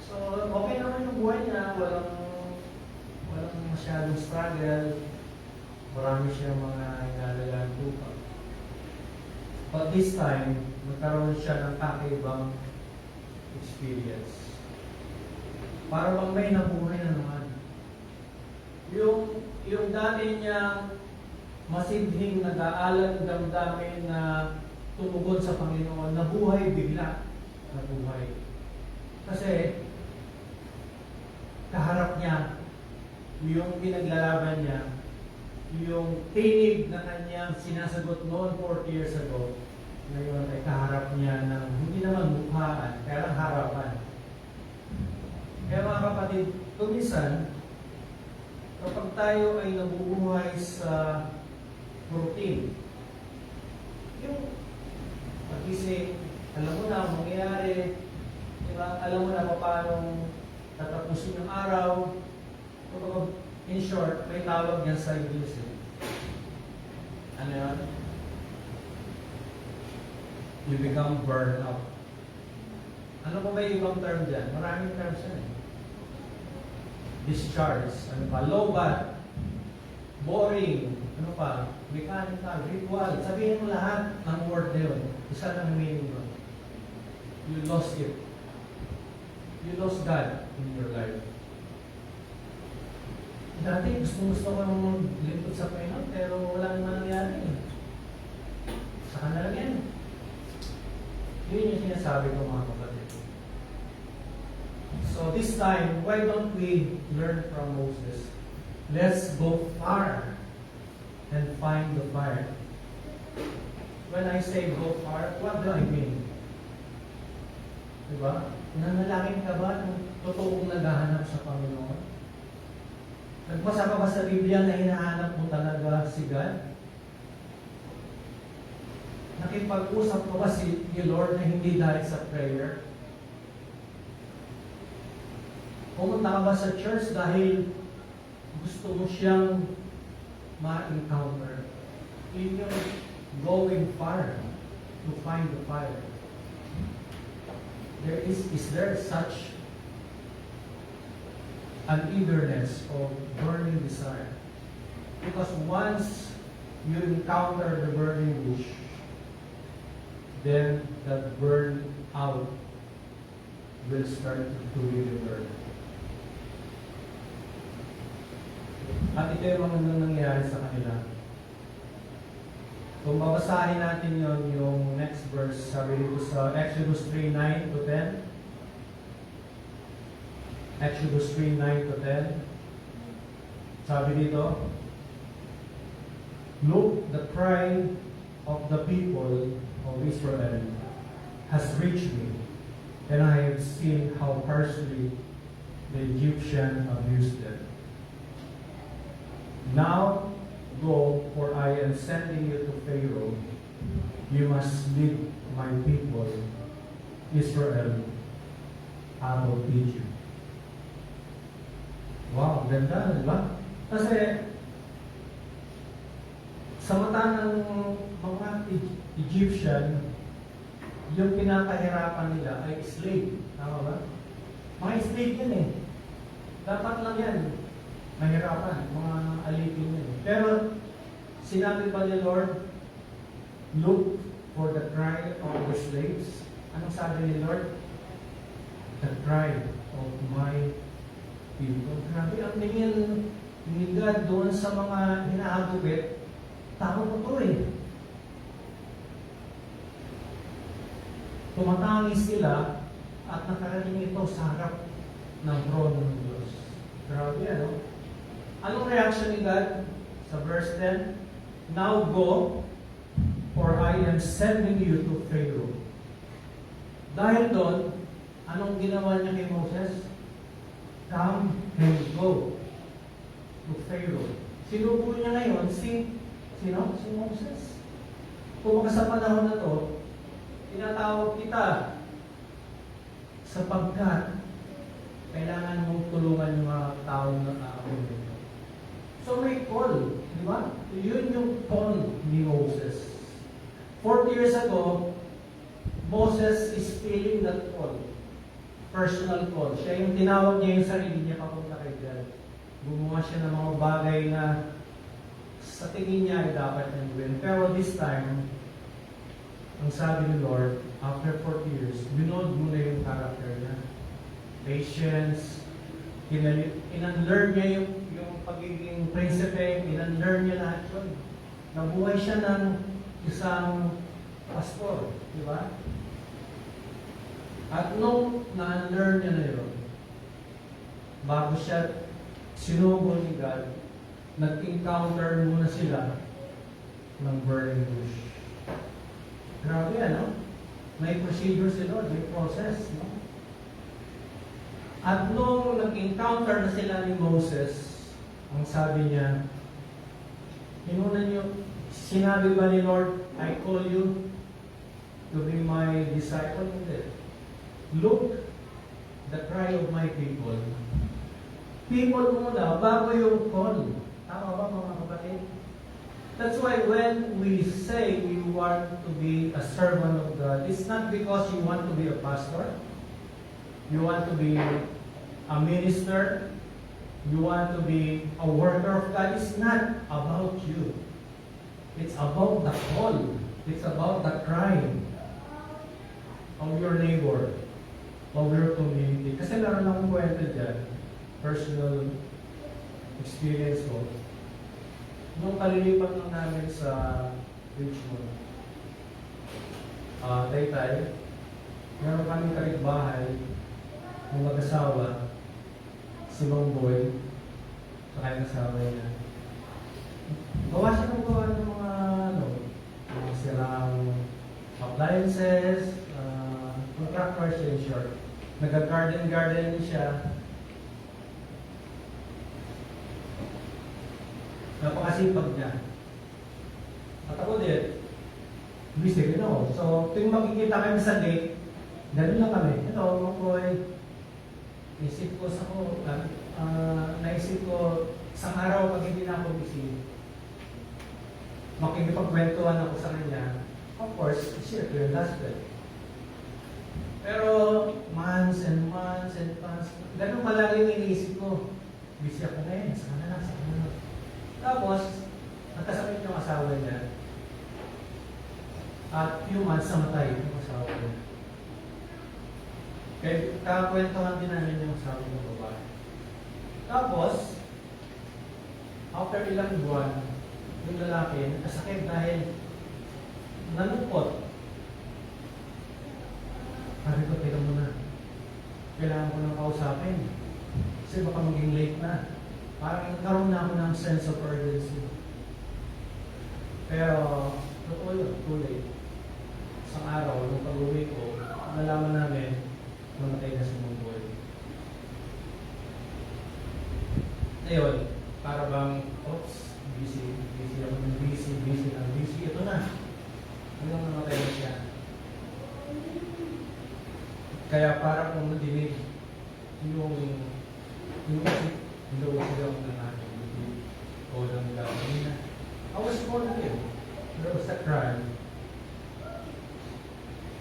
S3: So, okay naman yung buhay niya. Walang masyadong struggle. Marami siya mga inalagaan lupa. But this time, nagkaroon siya ng kakaibang experience. Para bang may nabuhay na naman. Yung dati niyang masidhing nag-aalang damdamin na tumugon sa Panginoon, nabuhay bigla. Nabuhay. Kasi, kaharap niya, yung pinaglalaban niya, yung tinig na kanyang sinasagot noon 40 years ago, ngayon ay kaharap niya ng hindi naman mukhaan, kaya lang harapan. Kaya mga kapatid, kumisan, kapag tayo ay nabubuhay sa routine, yung pagising, alam mo na ang mangyayari, diba? Alam mo na paano tatapusin yung araw. In short, may tawag yan sa English. Ano yan? You become burned out. Ano pa ba yung ibang term dyan? Maraming terms yan Discharge. Ano pa? Low-bad. Boring. Ano pa? Mechanical. Ritual. Sabihin mo lahat ng word na yun. Isa lang meaning mo. You lost it. You lost God in your life. Dati gusto ko nung maglingkod sa Panginoon pero wala naman nangyari. Saka na lang yan. Yun yung sinasabi ko mga kapatid. So this time, why don't we learn from Moses? Let's go far and find the fire. When I say go far, what do I mean? Diba? Nanalangin ka ba nung totoong naghahanap sa Panginoon?
S5: Nagbasa ka ba sa Biblia na hinahanap mo talaga si God? Nakipag-usap ko ba si Lord na hindi dahil sa prayer? Pumunta ka ba sa church dahil gusto mo siyang ma-encounter? In your going far to find the fire. Is there such an eagerness of burning desire? Because once you encounter the burning bush, then that burn out will start to really burn. At ito yung mga nangyayari sa kanila. Kung babasahin natin yung next verse, sabi dito sa Exodus 3:9 to 10. Exodus 3:9 to 10. Sabi dito, "Look, the cry of the people of Israel has reached me, and I have seen how harshly the Egyptian abused them. Now go, for I am sending you to Pharaoh. You must lead my people, Israel, out of Egypt." Wow, ganda, di ba? Kasi sa mata ng mga Egyptian, yung pinapahirapan nila ay slave. Tama ba? Mga slave yan eh. Dapat lang yan. Mahirapan. Mga alipin yan. Pero sinabi pa ni Lord, look for the cry of the slaves. Anong sabi ni Lord? The cry of my people. Grabe, ang tingin ni God doon sa mga hinahagupit, tao ko to eh. Tumatangis sila at nakarating ito sa harap ng trono ng Diyos. Grabe, ano? Anong reaction ni God sa verse 10? Now go, for I am sending you to Pharaoh. Dahil doon, anong ginawa niya kay Moses? Come and go to Pharaoh. Sinubo niya ngayon si Moses. Kung sa panahon na to, tinatawag kita sapagkat kailangan mong tulungan yung mga tao na naawin nito. So may call, di ba? Yun yung call ni Moses. 40 years ago, Moses is feeling that call. Personal call. Siya yung tinawag niya yung sarili niya papunta kay God. Gumawa siya ng mga bagay na sa tingin niya ay dapat niyang gawin. Pero this time, ang sabi ni Lord, after 40 years, binold mo na yung character niya. Patience, in-unlearn niya yung pagiging prinsipe, in-unlearn niya lahat yun. Nabuhay siya ng isang pastor, di ba? At nung na-unlearn niya na yun, bago siya sinubo ni God, nag-encounter muna sila ng burning bush. Grabe, ano? May procedure si Lord, may process, no? At nung nag-encounter na sila ni Moses, ang sabi niya, sinabi ba ni Lord, I call you to be my disciple? Hindi. Look, the cry of my people. People muna, bago yung call. Tama ba mga kapatid? That's why when we say we want to be a servant of God, it's not because you want to be a pastor, you want to be a minister, you want to be a worker of God. It's not about you. It's about the call. It's about the cry of your neighbor, of your community. Kasi meron akong kwento dyan, personal experience ko. Nung kalilipat lang namin sa Richmond, Taytay, meron kaming kapitbahay ng mag-asawa, si Mang Boy, sa kanyang asawa niya. Gawa siya ng gawa ng mga mga sirang appliances, contractor siya in short. Nag-garden siya. Napakasipag niya. At ako din, busy rin ako. So, tuwing makikita kami sa date, ganun lang kami. Ito, Makoy, naisip ko isang araw pag hindi na ako busy, makikipagkwentuhan ako sa kanya. Of course, share ko yung husband. Pero, months and months and months, ganun palagi yung iniisip ko. Busy ako ngayon, sa kanila. Tapos, nagkasakit yung asawa niya. At few months namatay yung asawa niya. Kaya kakwentuhan din namin yung asawa ng babae. Tapos, after ilang buwan, yung lalaki nagkasakit dahil nalungkot. Sabi ko, tira mo na. Kailangan ko nang kausapin. Kasi baka maging late na. Parang nagkaroon na ako ng sense of urgency. Pero, totoo yun, too late. Isang araw, nung pag-uwi ko, nalaman namin, namatay na si Munggoy. Ngayon, para bang, oops, busy ako, busy. Ito na. Hanggang namatay na siya. Kaya para kung nadinig yung sigaw na natin, o ng gawin na, I was born again. There was a cry.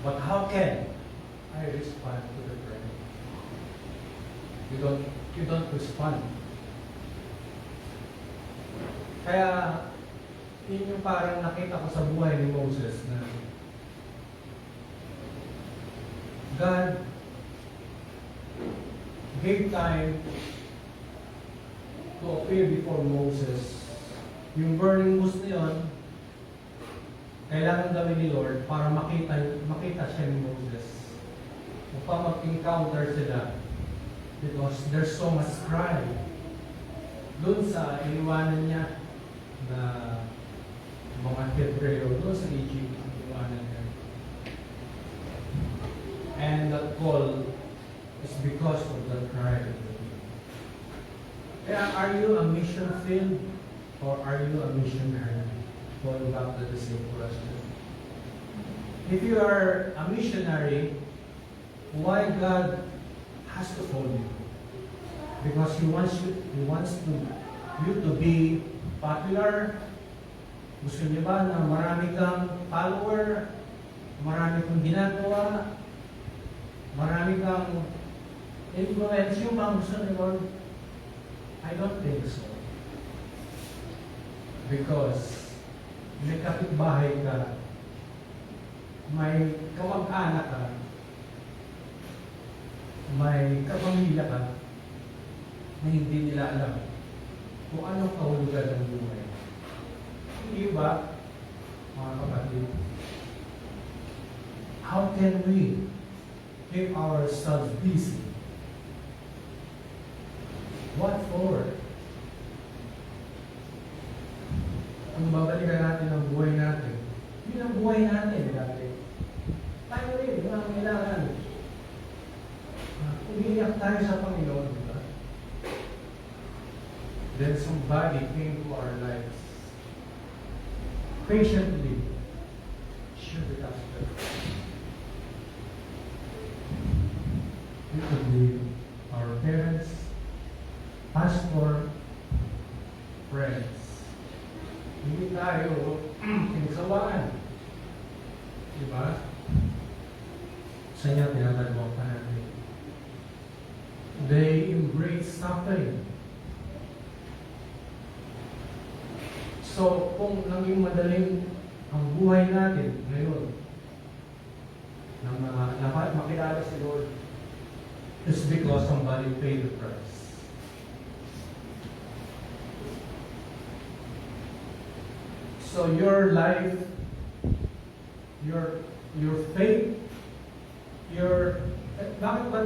S5: But how can I respond to the prayer? You don't respond. Kaya, yun yung parang nakita ko sa buhay ni Moses na God gave time to appear before Moses. Yung burning bush na yun, kailangan gawin ni Lord para makita siya ni Moses. Upang mag-encounter sila. Because there's so much cry. Doon sa iniwanan niya na mga Hebreo, doon sa Egypt, iniwanan niya. And that call is because of the cry of the people. Kaya, are you a mission field or are you a missionary? Going back to the same question. If you are a missionary, why God has to call you? Because He wants you to be popular. Gusto niyo ba na marami kang follower, marami kang ginagawa, marami kang influence yung mga gusto ni Lord? I don't think so. Because may kapitbahay ka, may kamag-anak ka, may kapamilya ka, na hindi nila alam kung anong kahulugan ng buhay. Hindi ba, mga kapatid, how can we keep ourselves busy? What for? Kung babalikan natin ang buhay natin, yun ang buhay natin dati. Tayo rin, yun ang kailangan. Umiyak tayo sa Panginoon, di ba? Then somebody came to our lives. Patiently, share with us. It could be our parents, pastor, friends. Hindi tayo pinagsawaan. Diba? Sa inyo, tinatagawang pa natin. They embrace suffering. So, kung naging madaling ang buhay natin ngayon, na makilala si Lord, it's because somebody paid the price. So your life, your faith, bakit ba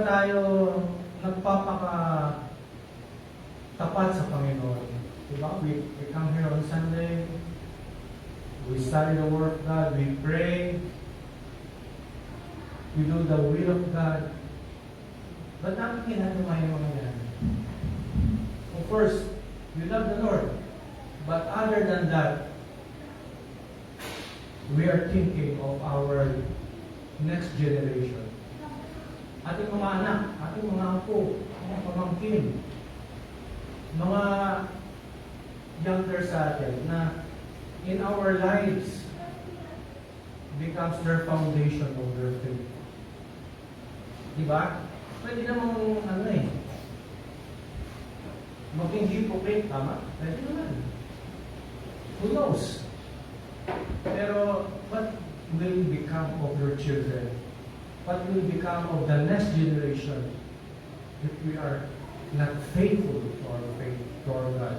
S5: tayo nagpapaka-tapat sa Panginoon? Diba? We come here on Sunday, we study the Word of God, we pray, we do the will of God. Ba't namin ginagawa yung mga yan? course, we love the Lord. But other than that, we are thinking of our next generation. Ating mga anak, ating mga apo, mga pamangkin, mga younger sa atin na in our lives becomes their foundation of their faith. Diba? Pwede namang maging hypocrite, tama? Pwede naman. Who knows? Pero what will become of your children? What will become of the next generation if we are not faithful to our faith, to our God?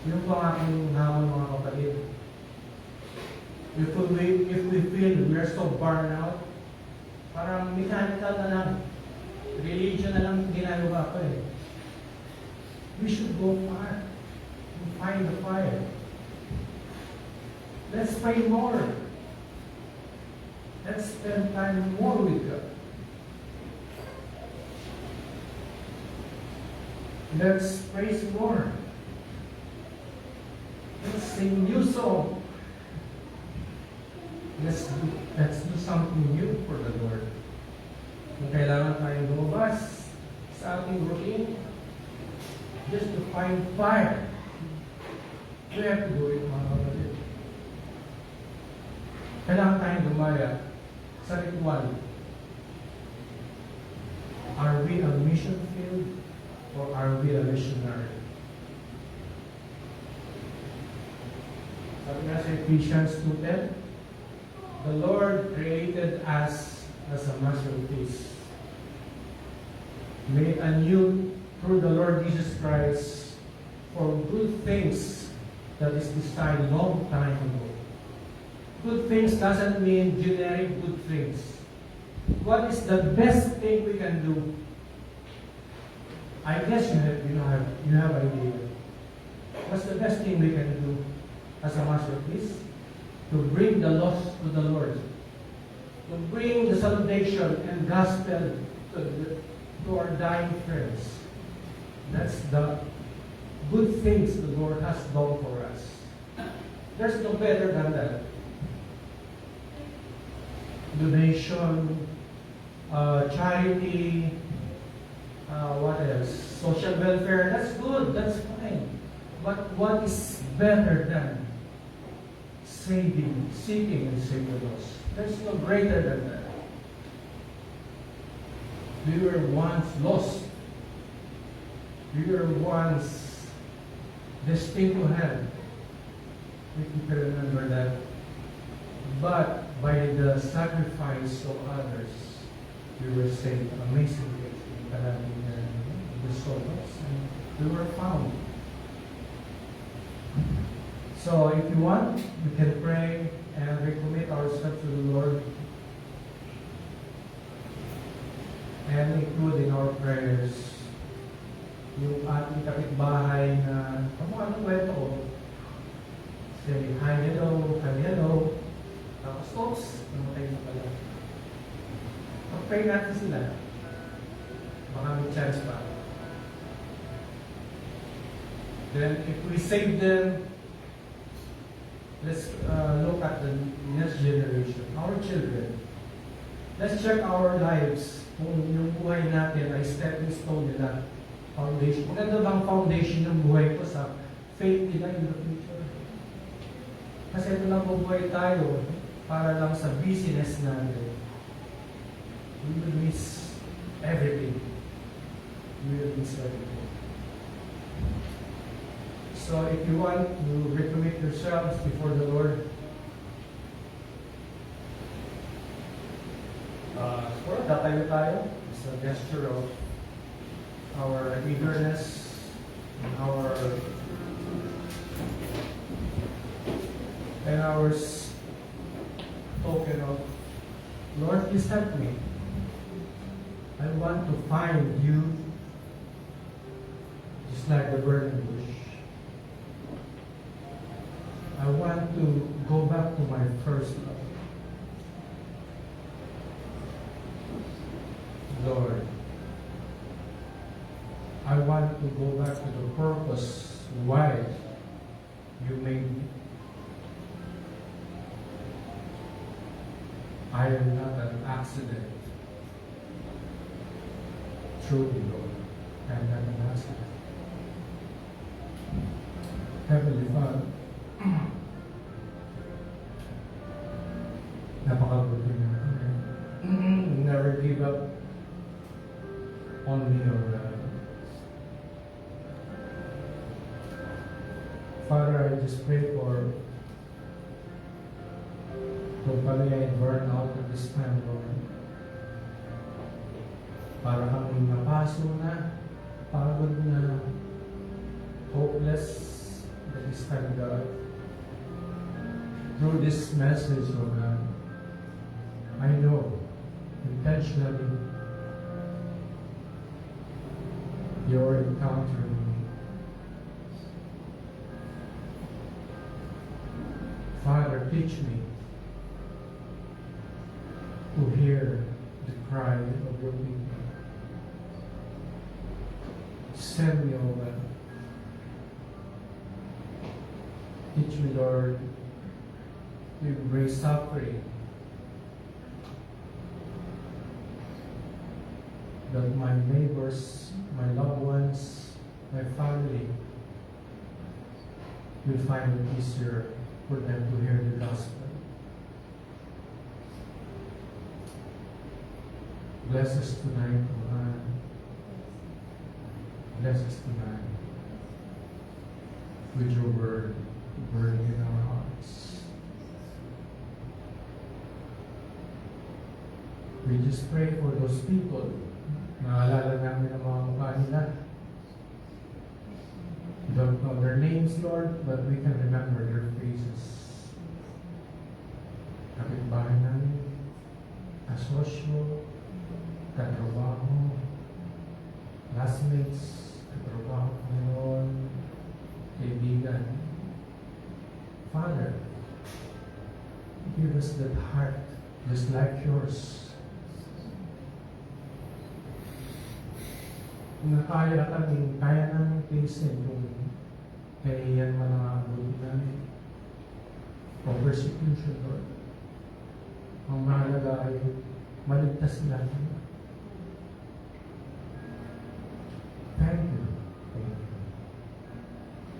S5: Yung pa aking hamon, mga kapatid. If we feel we are so burned out, parang mechanical na lang, religion na lang ginagawa ko eh. We should go far and find the fire. Let's pray more. Let's spend time more with God. Let's praise more. Let's sing new song. Let's do something new for the Lord. Kung kailangan tayong lumabas sa ating routine, just to find fire, we have to do it, mga kapatid. Kailangan tayong lumaya sa ritual. Are we a mission field or are we a missionary? Sabi nga sa Ephesians 2:10, the Lord created us as a masterpiece, made anew through the Lord Jesus Christ for good things that is designed long time ago. Good things doesn't mean generic good things. What is the best thing we can do? I guess you have idea. What's the best thing we can do as a masterpiece? To bring the lost to the Lord. To bring the salvation and gospel to our dying friends. That's the good things the Lord has done for us. There's no better than that. Donation, charity, what else? Social welfare, that's good, that's fine. But what is better than seeking and saving the lost? There's no greater than that. We were once lost. We were once destined to hell. We can remember that. But by the sacrifice of others, we were saved. Amazing things. The souls, and we were found. So if you want, we can pray and recommit ourselves to the Lord. And include in our prayers yung ating kapitbahay na anong kwento ko. Say, hi, hello. Tapos, oops, namatay na pala. Pag-pray natin sila. Baka may chance pa. Then, if we save them, let's look at the next generation, our children. Let's check our lives. Kung yung buhay natin ay stepping stone nila, foundation. Maganda bang foundation ng buhay ko sa faith nila in the future? Kasi ito lang buhay tayo para lang sa business natin. We will miss everything. We will miss everything. So if you want to recommit yourselves before the Lord, tayo. It's a gesture of our eagerness and our token of, Lord, please help me. I want to find you just like the burning bush. I want to go back to my first love. Lord, I want want to go back to the purpose why you made me. I am not an accident. Truly, Lord, I am not an accident. Heavenly Father, napakabuti na. Never give up on me, O God. Father, I just pray for kung paano yung burn out at this time, Lord. Para kami napaso na, pagod na, hopeless at this time, God. Through this message, O God, I know intentionally you're encountering me. Father, teach me to hear the cry of your people. Send me, O God. Teach me, Lord, to embrace suffering, that my neighbors, my loved ones, my family will find it easier for them to hear the gospel. Bless us tonight, O God. Bless us tonight with your word burning in our hearts. We just pray for those people. Naalala namin ang mga mukha nila. We don't know their names, Lord, but we can remember their faces. Kapitbahay namin, asosyo, katrabaho, classmates, katrabaho, Panginoon, kaibigan. Father, give us that heart just like yours. Na kaya namin facing kung kahiyan man ang abot namin o persecution, Lord. Ang mahalaga ay maligtas natin. Thank you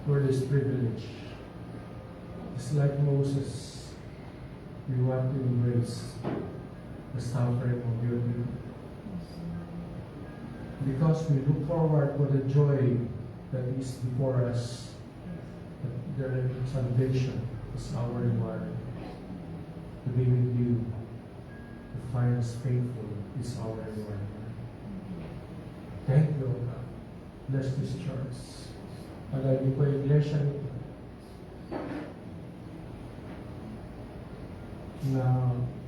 S5: for this privilege. It's like Moses, we want to embrace the suffering of your people. Because we look forward for the joy that is before us, that their salvation is our reward. To be with you, to find us faithful is our reward. Thank you, O God. Bless this church. Palagi po yung iglesia nito na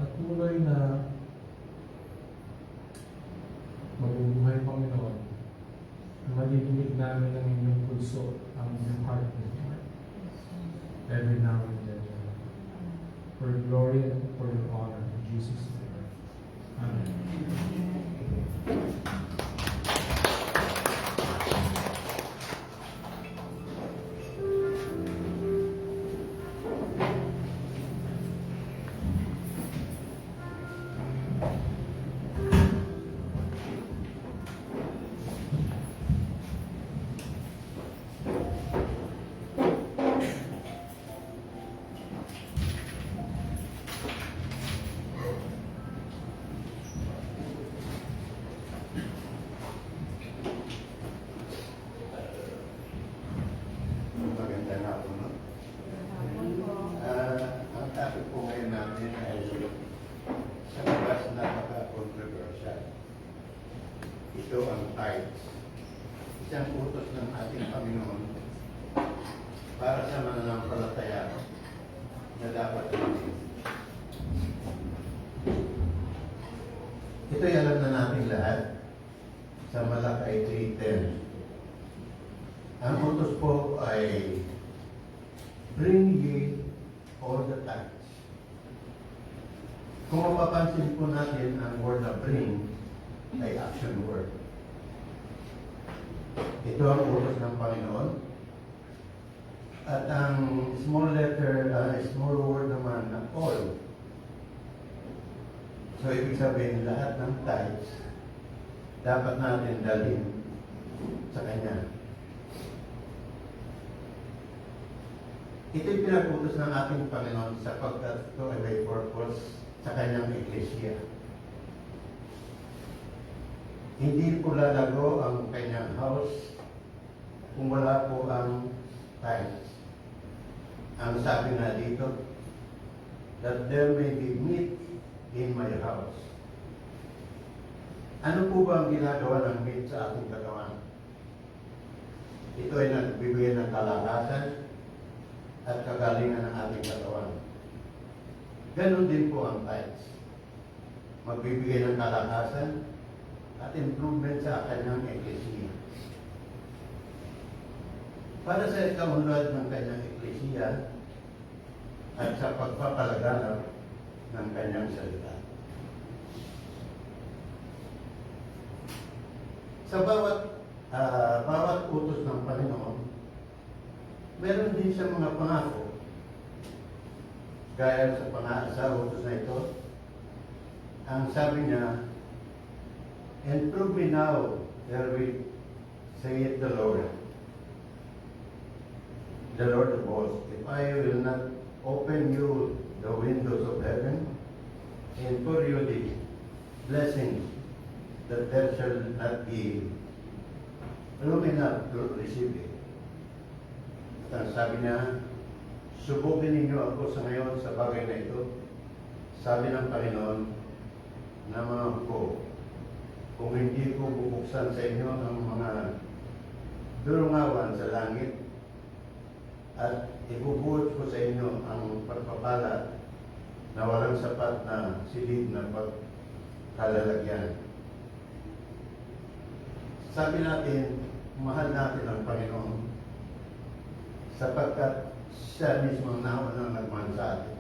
S5: patuloy na mabubuhay, Panginoon. Madidinig namin ang inyong pulso, ang inyong heart every now and then. For your glory and for your honor. In Jesus' name. Amen.
S6: Magandang hapon, no? Ang topic po ngayon natin ay sa labas na napaka-controversial. Ito ang tithes. Isang utos ng ating Panginoon para sa mananampalataya na dapat gawin. Ito'y alam na natin lahat sa Malakay 3:10. Ang utos po ay bring ye all the tithes. Kung mapapansin po natin, ang word na bring ay action word. Ito ang utos ng Panginoon. At ang small letter, small word naman na all. So, ibig sabihin, lahat ng tithes, dapat natin dalhin sa Kanya. Ito'y pinagutos ng ating Panginoon sapagkat ito ay may purpose sa Kanyang Iglesia. Hindi po lalago ang Kanyang house kung wala po ang tithes. Ang sabi nga dito, that there may be meat in my house. Ano po ba ang ginagawa ng meat sa ating katawan? Ito ay nagbibigay ng kalakasan at kagalingan ng ating katawan. Ganon din po ang tithes. Magbibigay ng kalakasan at improvement sa kanyang eklesiya. Para sa ikaunlad ng kanyang eklesiya at sa pagpapalaganap ng kanyang salita. Sa bawat utos ng Panginoon, meron din siya mga pangako. Gaya sa utos na ito, ang sabi niya, and prove me now, therewith, saith the Lord of hosts, if I will not open you the windows of heaven, and pour you the blessings that there shall not be room enough to receive it. At ang sabi niya, subukin ninyo ako sa ngayon sa bagay na ito. Sabi ng Panginoon, na mga ko, kung hindi ko bubuksan sa inyo ang mga durungawan sa langit, at ibubuhos ko sa inyo ang pagpapala na walang sapat na silid na pagkalalagyan. Sabi natin, mahal natin ang Panginoon sapagkat siya mismo ang naunang nagmahal sa atin.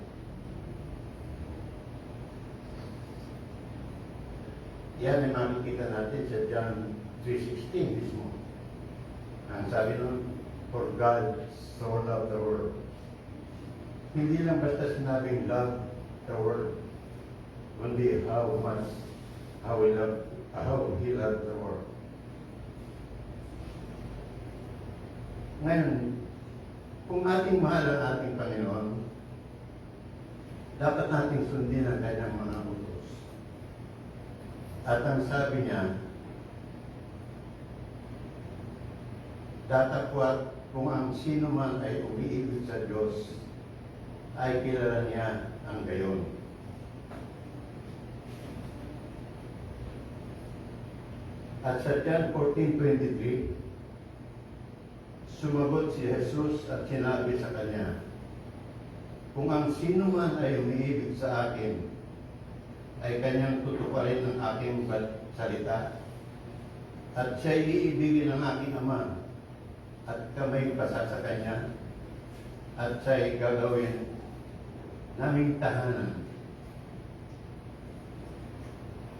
S6: Yan ay makikita natin sa John 3:16 mismo. Ang sabi nun, for God so loved the world. Hindi lang basta sinabing love the world, kundi how He loved the world. Ngayon, kung ating mahal ang ating Panginoon, dapat nating sundin ang kanyang mga utos. At ang sabi niya, datapwat kung ang sino man ay umiibig sa Diyos, ay kilala niya ang gayon. At sa John 14:23, sumagot si Jesus at sinabi sa kanya, kung ang sino man ay umiibig sa akin, ay kanyang tutuparin ng aking salita, at siya'y iibigin ng aking Ama, at kamay pasa sa kanya, at siya'y gagawin naming tahanan.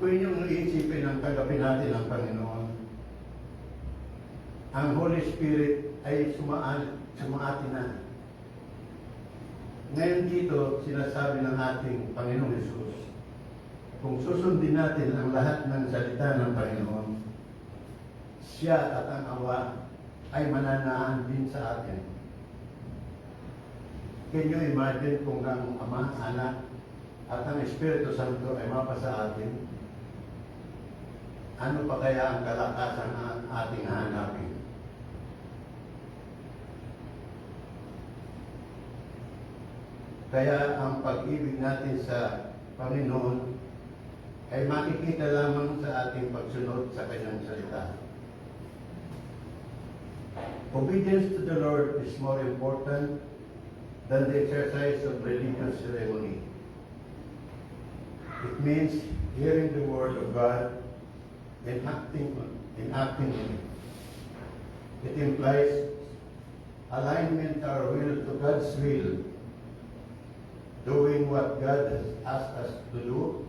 S6: Kung inyong iisipin ang kagapin natin ng Panginoon, ang Holy Spirit ay sumaati na. Ngayon dito, sinasabi ng ating Panginoong Hesus, kung susundin natin ang lahat ng salita ng Panginoon, siya at ang Awa ay mananahan din sa atin. Can you imagine kung ang Ama, Anak, at ang Espiritu Santo ay mapasa atin? Ano pa kaya ang kalakasan na ating hanapin? Kaya ang pag-ibig natin sa Panginoon ay makikita lamang sa ating pagsunod sa Kanyang salita. Obedience to the Lord is more important than the exercise of religious ceremony. It means hearing the Word of God and acting on it. It implies alignment our will to God's will, doing what God has asked us to do.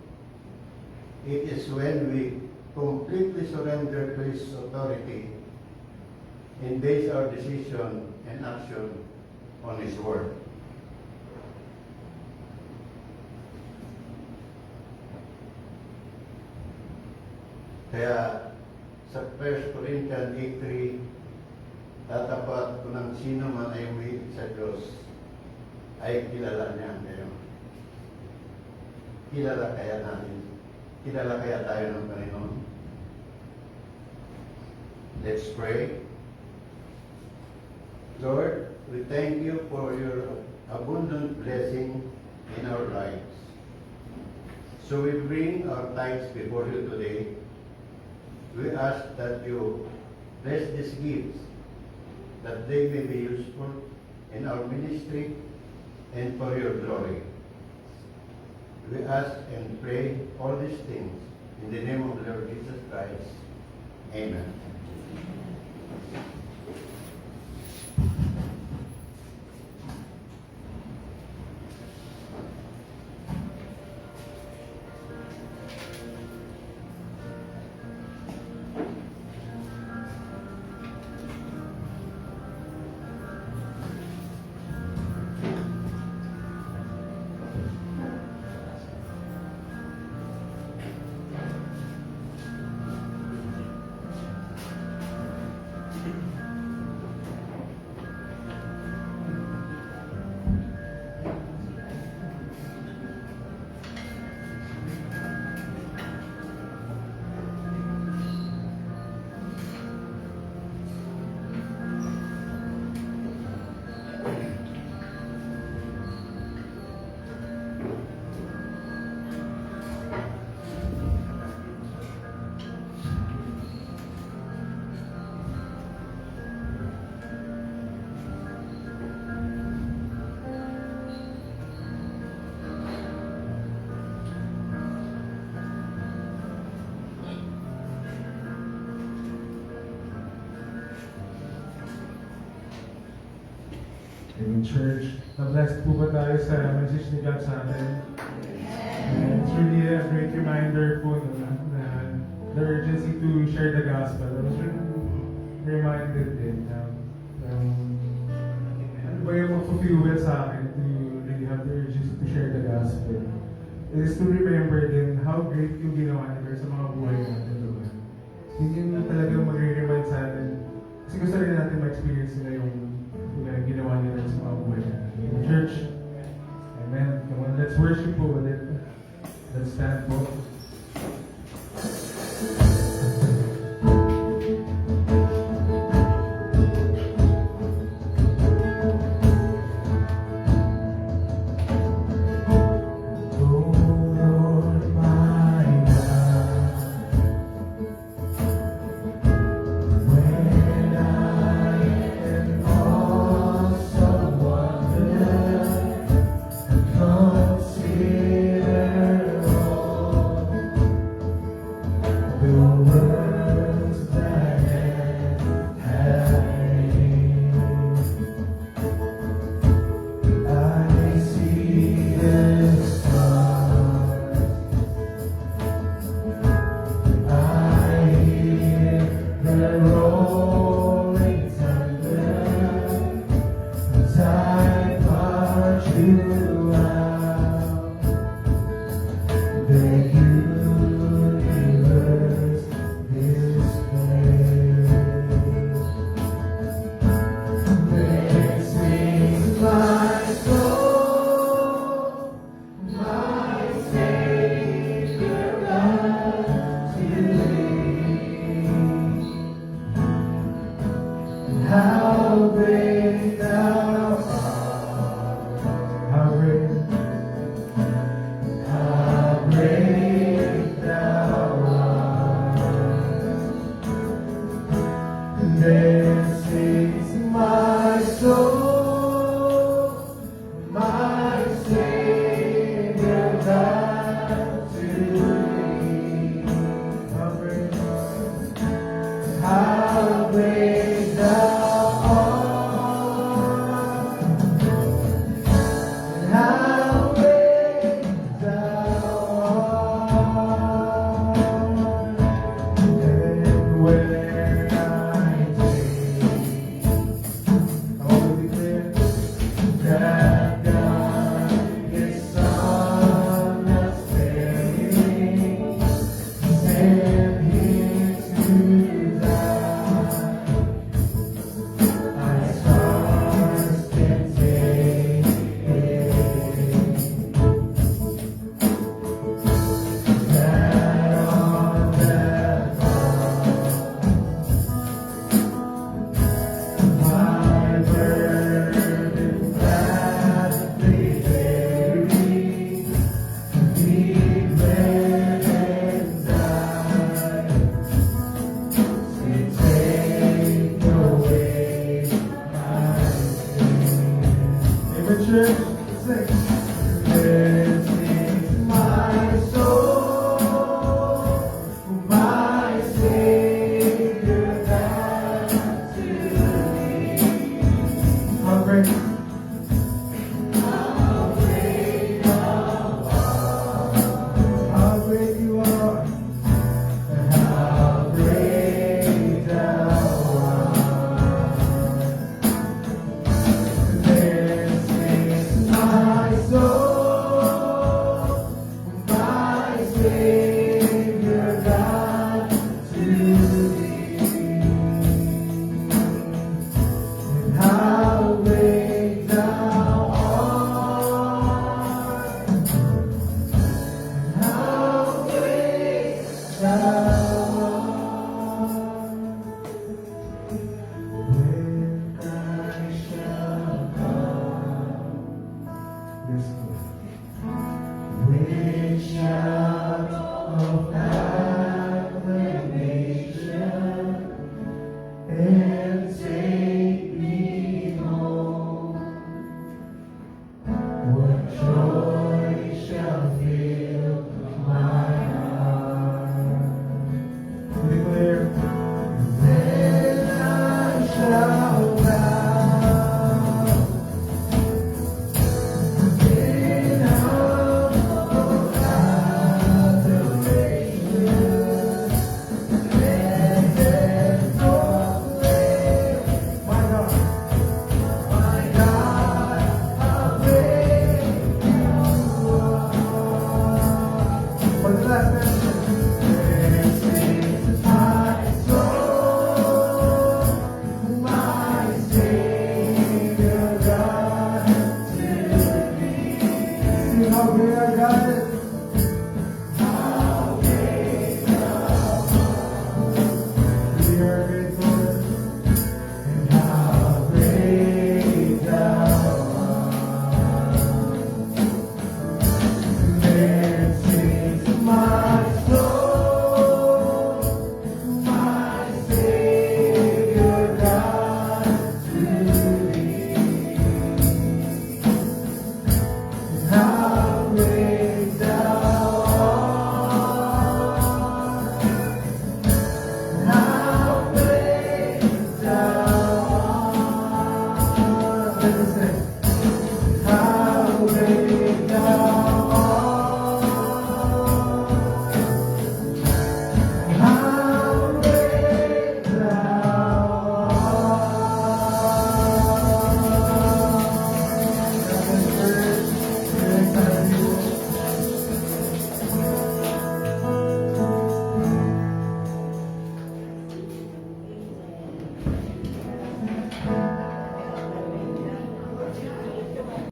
S6: It is when we completely surrender to His authority and base our decision and action on His Word. Kaya sa 1 Corinthians 8:3, tatapat kung ang sino man ay umiibig sa Diyos, ay kilala niya ngayon. Kilala kaya natin? Kilala kaya tayo ng Panginoon? Let's pray. Lord, we thank you for your abundant blessing in our lives. So we bring our tithes before you today. We ask that you bless these gifts, that they may be useful in our ministry and for your glory. We ask and pray all these things in the name of the Lord Jesus Christ. Amen.
S1: Amen, church. Na-blessed po ba tayo sa message ni God sa atin? And it's really a great reminder po na the urgency to share the gospel. I was reminded din na ano ba yung mag-fuel sa akin to really have the urgency to share the gospel. It is to remember din how great yung ginawa ni God sa mga buhay natin, diba? Yun yung talagang magre-remind sa atin. Kasi gusto rin natin ma-experience nila yung ginawa nila sa mga buhay natin. In church, amen. Come on, let's worship po ulit. Let's stand po.
S2: Consider all God.